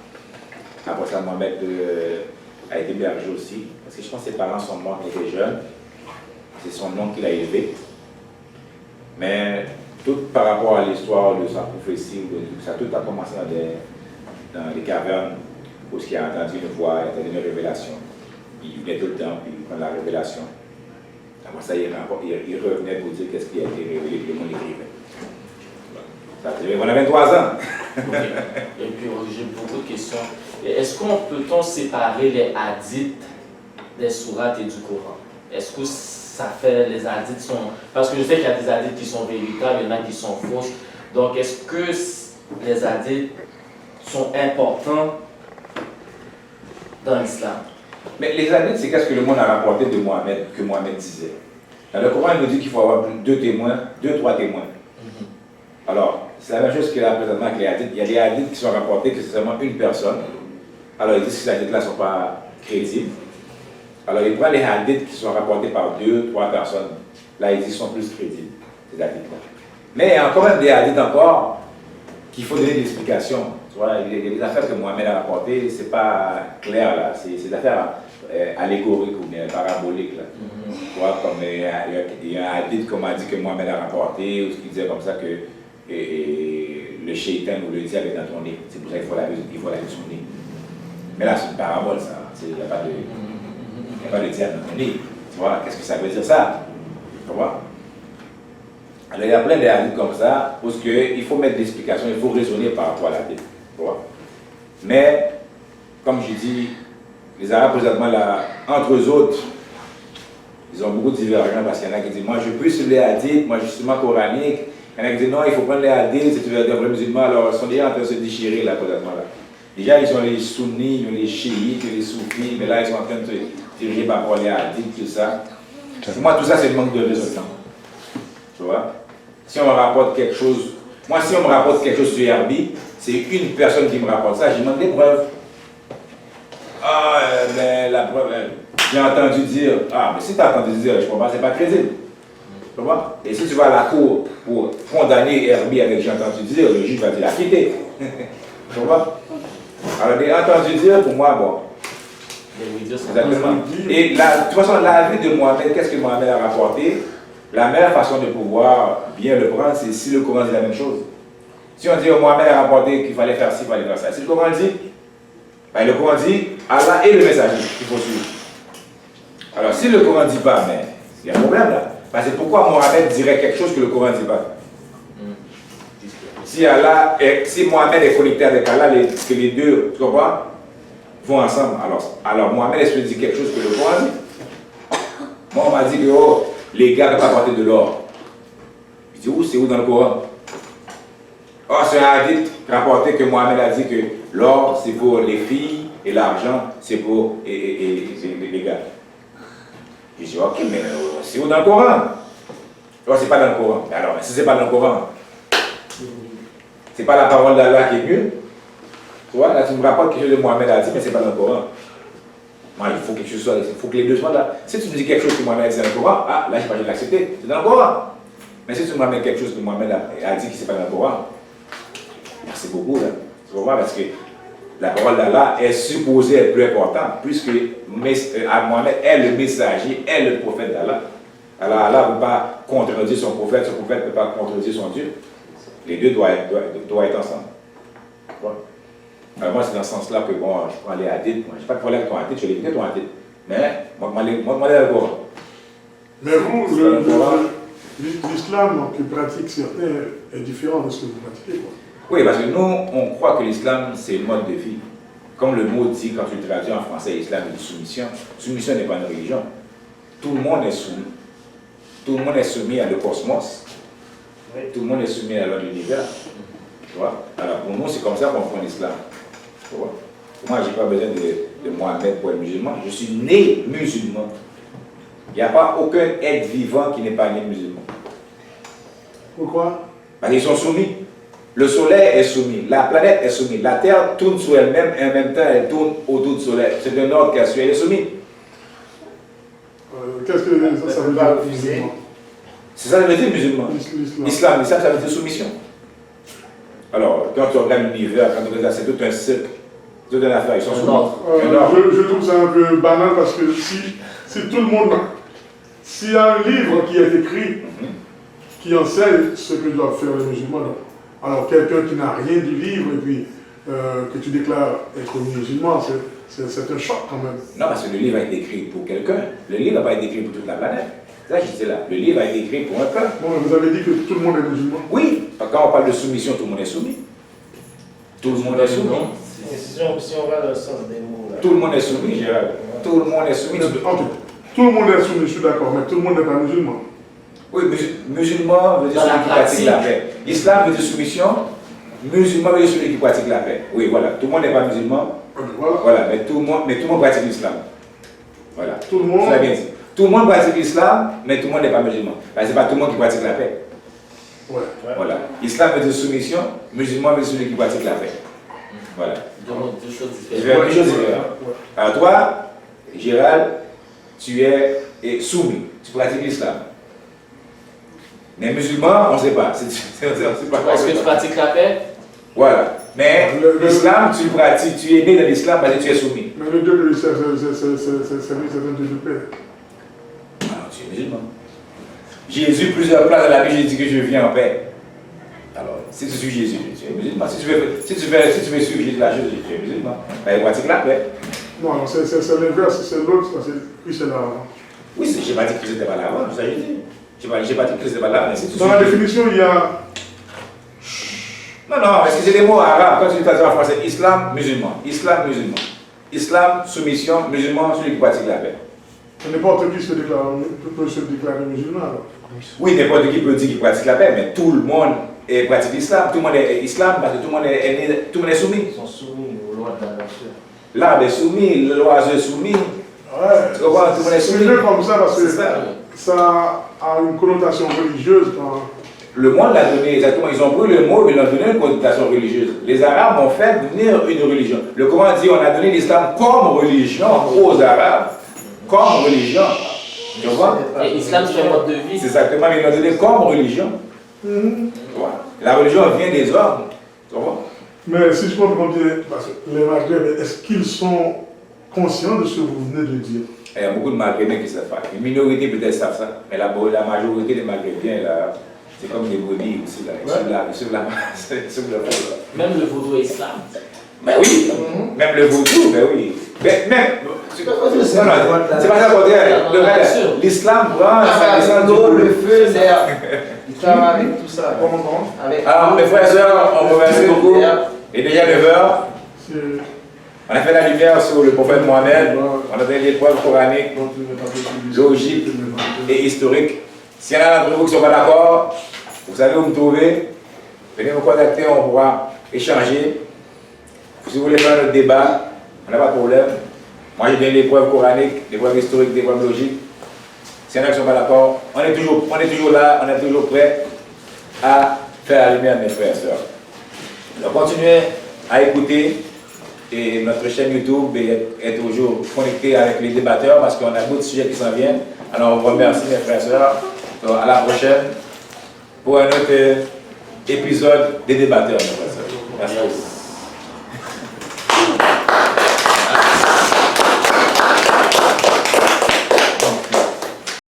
Après ça, Mohamed a été berger aussi. Parce que je pense que ses parents sont morts quand il était jeune. C'est son nom qu'il a élevé. Mais tout par rapport à l'histoire de sa prophétie, ça tout a commencé dans les cavernes où il a entendu une voix, il a entendu une révélation. Il venait tout le temps, puis il prenait la révélation. Après ça, il revenait pour dire qu'est-ce qui a été révélé, puis le monde écrivait. Ça a duré, on a 23 ans. Okay. Et puis j'ai beaucoup de questions. Est-ce peut-on séparer les hadiths des sourates et du Coran? Est-ce que ça fait, les hadiths sont... Parce que je sais qu'il y a des hadiths qui sont véritables, il y en a qui sont fausses. Donc est-ce que les hadiths sont importants dans l'islam? Mais les hadiths, c'est qu'est-ce que le monde a rapporté de Mohamed, que Mohamed disait. Dans le Coran, il nous dit qu'il faut avoir deux, trois témoins. Alors, c'est la même chose qu'il y a présentement avec les hadiths. Il y a des hadiths qui sont rapportés que c'est seulement une personne. Alors, ils disent que ces hadiths-là ne sont pas crédibles. Alors, il prend les hadiths qui sont rapportés par 2, 3 personnes. Là, ils disent qu'ils sont plus crédibles, ces hadiths-là. Mais il y a encore même des hadiths encore qu'il faut donner des explications. Tu vois, il y a des affaires que Mohamed a rapportées, c'est pas clair là. C'est des affaires allégoriques ou bien paraboliques là. Tu vois, comme il y a un hadith qu'on m'a dit que Mohamed a rapporté, ou ce qui disait comme ça que le shaitan ou le diable est dans ton nez. C'est pour ça qu'il faut laver son nez. Mais là, c'est une parabole ça. Il n'y a pas de diable dans ton nez. Tu vois, qu'est-ce que ça veut dire ça? Tu vois? Alors il y a plein de hadiths comme ça, parce qu'il faut mettre des explications, il faut raisonner par rapport à la hadith. Mais, comme je dis, les Arabes présentement, là, entre eux autres, ils ont beaucoup de divergences parce qu'il y en a qui disent moi je prie sur les hadiths, moi je suis seulement coranique. Il y en a qui disent non, il faut prendre les hadiths, c'est un vrai musulman. Alors ils sont déjà en train de se déchirer là présentement. Là. Déjà ils ont les sunnis, les chiites, les soufis, mais là ils sont en train de se diriger par rapport aux hadiths, tout ça. Pour moi, tout ça c'est le manque de raisonnement. Tu vois? Si on me rapporte quelque chose, moi si on me rapporte quelque chose sur Herbie, c'est une personne qui me rapporte ça, je demande des preuves. Ah, mais la preuve, j'ai entendu dire, mais si tu as entendu dire, je comprends, c'est pas crédible. Tu vois? Et si tu vas à la cour pour condamner Herbie avec j'ai entendu dire, le juge va dire acquitté. Tu vois? Alors, j'ai entendu dire, pour moi, bon. Exactement. Et de toute façon, la vie de Mohamed, qu'est-ce que Mohamed a rapporté? La meilleure façon de pouvoir bien le prendre, c'est si le Coran dit la même chose. Si on dit Mohamed a rapporté qu'il fallait faire ci, il fallait faire ça. Si le Coran dit, le Coran dit Allah et le messager qu'il faut suivre. Alors si le Coran ne dit pas, mais il y a un problème là. Parce que pourquoi Mohamed dirait quelque chose que le Coran ne dit pas? Si Mohamed est connecté avec Allah, que les deux, tu comprends, vont ensemble. Alors Mohamed est-ce qu'il dit quelque chose que le Coran dit? Moi on m'a dit que les gars ne peuvent pas porter de l'or. Je dis où? C'est où dans le Coran? C'est un hadith rapporté que Mohamed a dit que l'or c'est pour les filles et l'argent c'est pour les gars. Je dis ok, mais c'est où dans le Coran? C'est pas dans le Coran. Alors, si c'est pas dans le Coran, c'est pas la parole d'Allah qui est mieux. Tu vois, là tu me rapportes quelque chose que Mohamed a dit, mais c'est pas dans le Coran. Moi, il faut que il faut que les deux soient là. Si tu me dis quelque chose que Mohamed a dit dans le Coran, là je vais l'accepter, c'est dans le Coran. Mais si tu me ramènes quelque chose que Mohamed a dit que c'est pas dans le Coran, c'est beaucoup là. Tu vois, parce que la parole d'Allah est supposée être plus importante, puisque Mohammed est le messager, est le prophète d'Allah. Alors Allah ne peut pas contredire son prophète ne peut pas contredire son Dieu. Les deux doivent être ensemble. Alors moi, c'est dans ce sens-là que bon, je prends les hadiths. Je n'ai pas de problème avec ton hadith, je vais éviter ton hadith. Mais moi, je vais le Coran. Mais vous, l'islam que pratiquent certains est différent de ce que vous pratiquez, quoi. Oui, parce que nous, on croit que l'islam, c'est le mode de vie. Comme le mot dit, quand tu le traduis en français, l'islam est une soumission. Soumission n'est pas une religion. Tout le monde est soumis. Tout le monde est soumis à le cosmos. Tout le monde est soumis à l'univers. Tu vois? Alors pour nous, c'est comme ça qu'on prend l'islam. Tu vois? Moi, je n'ai pas besoin de Mohamed pour être musulman. Je suis né musulman. Il n'y a pas aucun être vivant qui n'est pas né musulman. Pourquoi? Parce qu'ils sont soumis. Le soleil est soumis, la planète est soumise, la terre tourne sur elle-même et en même temps elle tourne autour du soleil. C'est un ordre qui a su, elle est soumise. Qu'est-ce que ça veut dire musulman? C'est ça que veut dire musulman. Islam, ça veut dire soumission. Alors, quand tu regardes l'univers, quand tu regardes, c'est tout un cercle, toute une affaire, ils sont soumis. Je trouve ça un peu banal parce que si tout le monde, s'il y a un livre qui est écrit, qui enseigne ce que doivent faire les musulmans, alors quelqu'un qui n'a rien du livre et puis que tu déclares être musulman, c'est un choc quand même. Non, parce que le livre a été écrit pour quelqu'un. Le livre n'a pas été écrit pour toute la planète. C'est ça que je disais là. Le livre a été écrit pour un peuple. Bon, vous avez dit que tout le monde est musulman. Oui, quand on parle de soumission, tout le monde est soumis. Tout le monde est soumis. Si on va dans le sens des mots là. Tout le monde est soumis, Gérald. Tout le monde est soumis. Ok, tout le monde est soumis, je suis d'accord, mais tout le monde n'est pas musulman. Oui, musulman veut dire celui qui pratique la paix. Islam veut dire soumission. Musulman veut dire celui qui pratique la paix. Oui, voilà. Tout le monde n'est pas musulman. Voilà, mais tout le monde pratique l'islam. Voilà. Tout le monde. C'est bien dit. Tout le monde pratique l'islam, mais tout le monde n'est pas musulman. Ce n'est pas tout le monde qui pratique la paix. Ouais. Voilà. Islam veut dire soumission. Musulman veut dire celui qui pratique la paix. Voilà. Deux choses Je vais dire deux choses différentes. Alors toi, Gérald, tu es soumis. Tu pratiques l'islam. Mais musulman, on ne sait pas. Est-ce que tu pratiques la paix? Voilà. Mais l'islam, tu le pratiques, tu es né dans l'islam parce que tu es soumis. Mais le Dieu que lui sert, c'est un Dieu de paix. Alors, tu es musulman. Jésus, plusieurs places dans la Bible, dit que je viens en paix. Alors, si tu suis Jésus, tu es musulman. Si tu veux suivre Jésus, tu es musulman. Mais il pratique la paix. Non, c'est l'inverse, c'est l'autre, parce que Christ est là. Oui, je n'ai pas dit que Christ n'était pas là avant, ça j'ai dit. Je n'ai pas dit que Christ n'était pas là, mais si tu Dans la définition, il y a. Non, parce que c'est des mots arabes. Quand tu traduis en français, islam, musulman. Islam, musulman. Islam, soumission, musulman, celui qui pratique la paix. N'importe qui peut se déclarer musulman alors. Oui, n'importe qui peut dire qu'il pratique la paix, mais tout le monde pratique l'islam. Tout le monde est islam parce que tout le monde est soumis. Ils sont soumis aux lois de la nature. L'arbre est soumis, l'oiseau est soumis. Ouais. Tu comprends? Tout le monde est soumis. C'est mieux comme ça parce que ça. Ça a une connotation religieuse quand. Le monde l'a donné exactement. Ils ont pris le mot et ils l'ont donné une connotation religieuse. Les Arabes ont fait venir une religion. Le Coran dit on a donné l'islam comme religion aux Arabes. Comme religion. Tu vois? Et l'islam, c'est un mode de vie. C'est exactement, mais ils l'ont donné comme religion. Voilà. La religion vient des hommes. Tu vois? Mais si je comprends bien, parce que les Maghrébins, est-ce qu'ils sont conscients de ce que vous venez de dire? Il y a beaucoup de Maghrébins qui ne savent pas. Une minorité peut-être savent ça, mais la majorité des Maghrébins, là, c'est comme des brebis aussi. Là. Ils suivent la Même le vaudou islam. Mais oui, même le vaudou, mais oui. Mais même, c'est pas ça qu'on dit. L'islam prend l'eau, le feu, l'air. Il travaille avec tout ça. Alors, mes frères et sœurs, on vous remercie beaucoup. Il est déjà 9h. On a fait la lumière sur le prophète Mohammed. On a donné des preuves coraniques, logiques et historiques. S'il y en a d'entre vous qui ne sont pas d'accord, vous savez où me trouver. Venez me contacter, on pourra échanger. Si vous voulez faire notre débat, on n'a pas de problème. Moi, j'ai donné des preuves coraniques, des preuves historiques, des preuves logiques. S'il y en a qui ne sont pas d'accord, on est toujours là, on est toujours prêt à faire la lumière, mes frères et sœurs. Donc, continuez à écouter. Et notre chaîne YouTube est toujours connectée avec les débatteurs parce qu'on a d'autres sujets qui s'en viennent. Alors, on vous remercie, mes frères et sœurs. Donc, à la prochaine pour un autre épisode des débatteurs, mes frères et sœurs. Merci.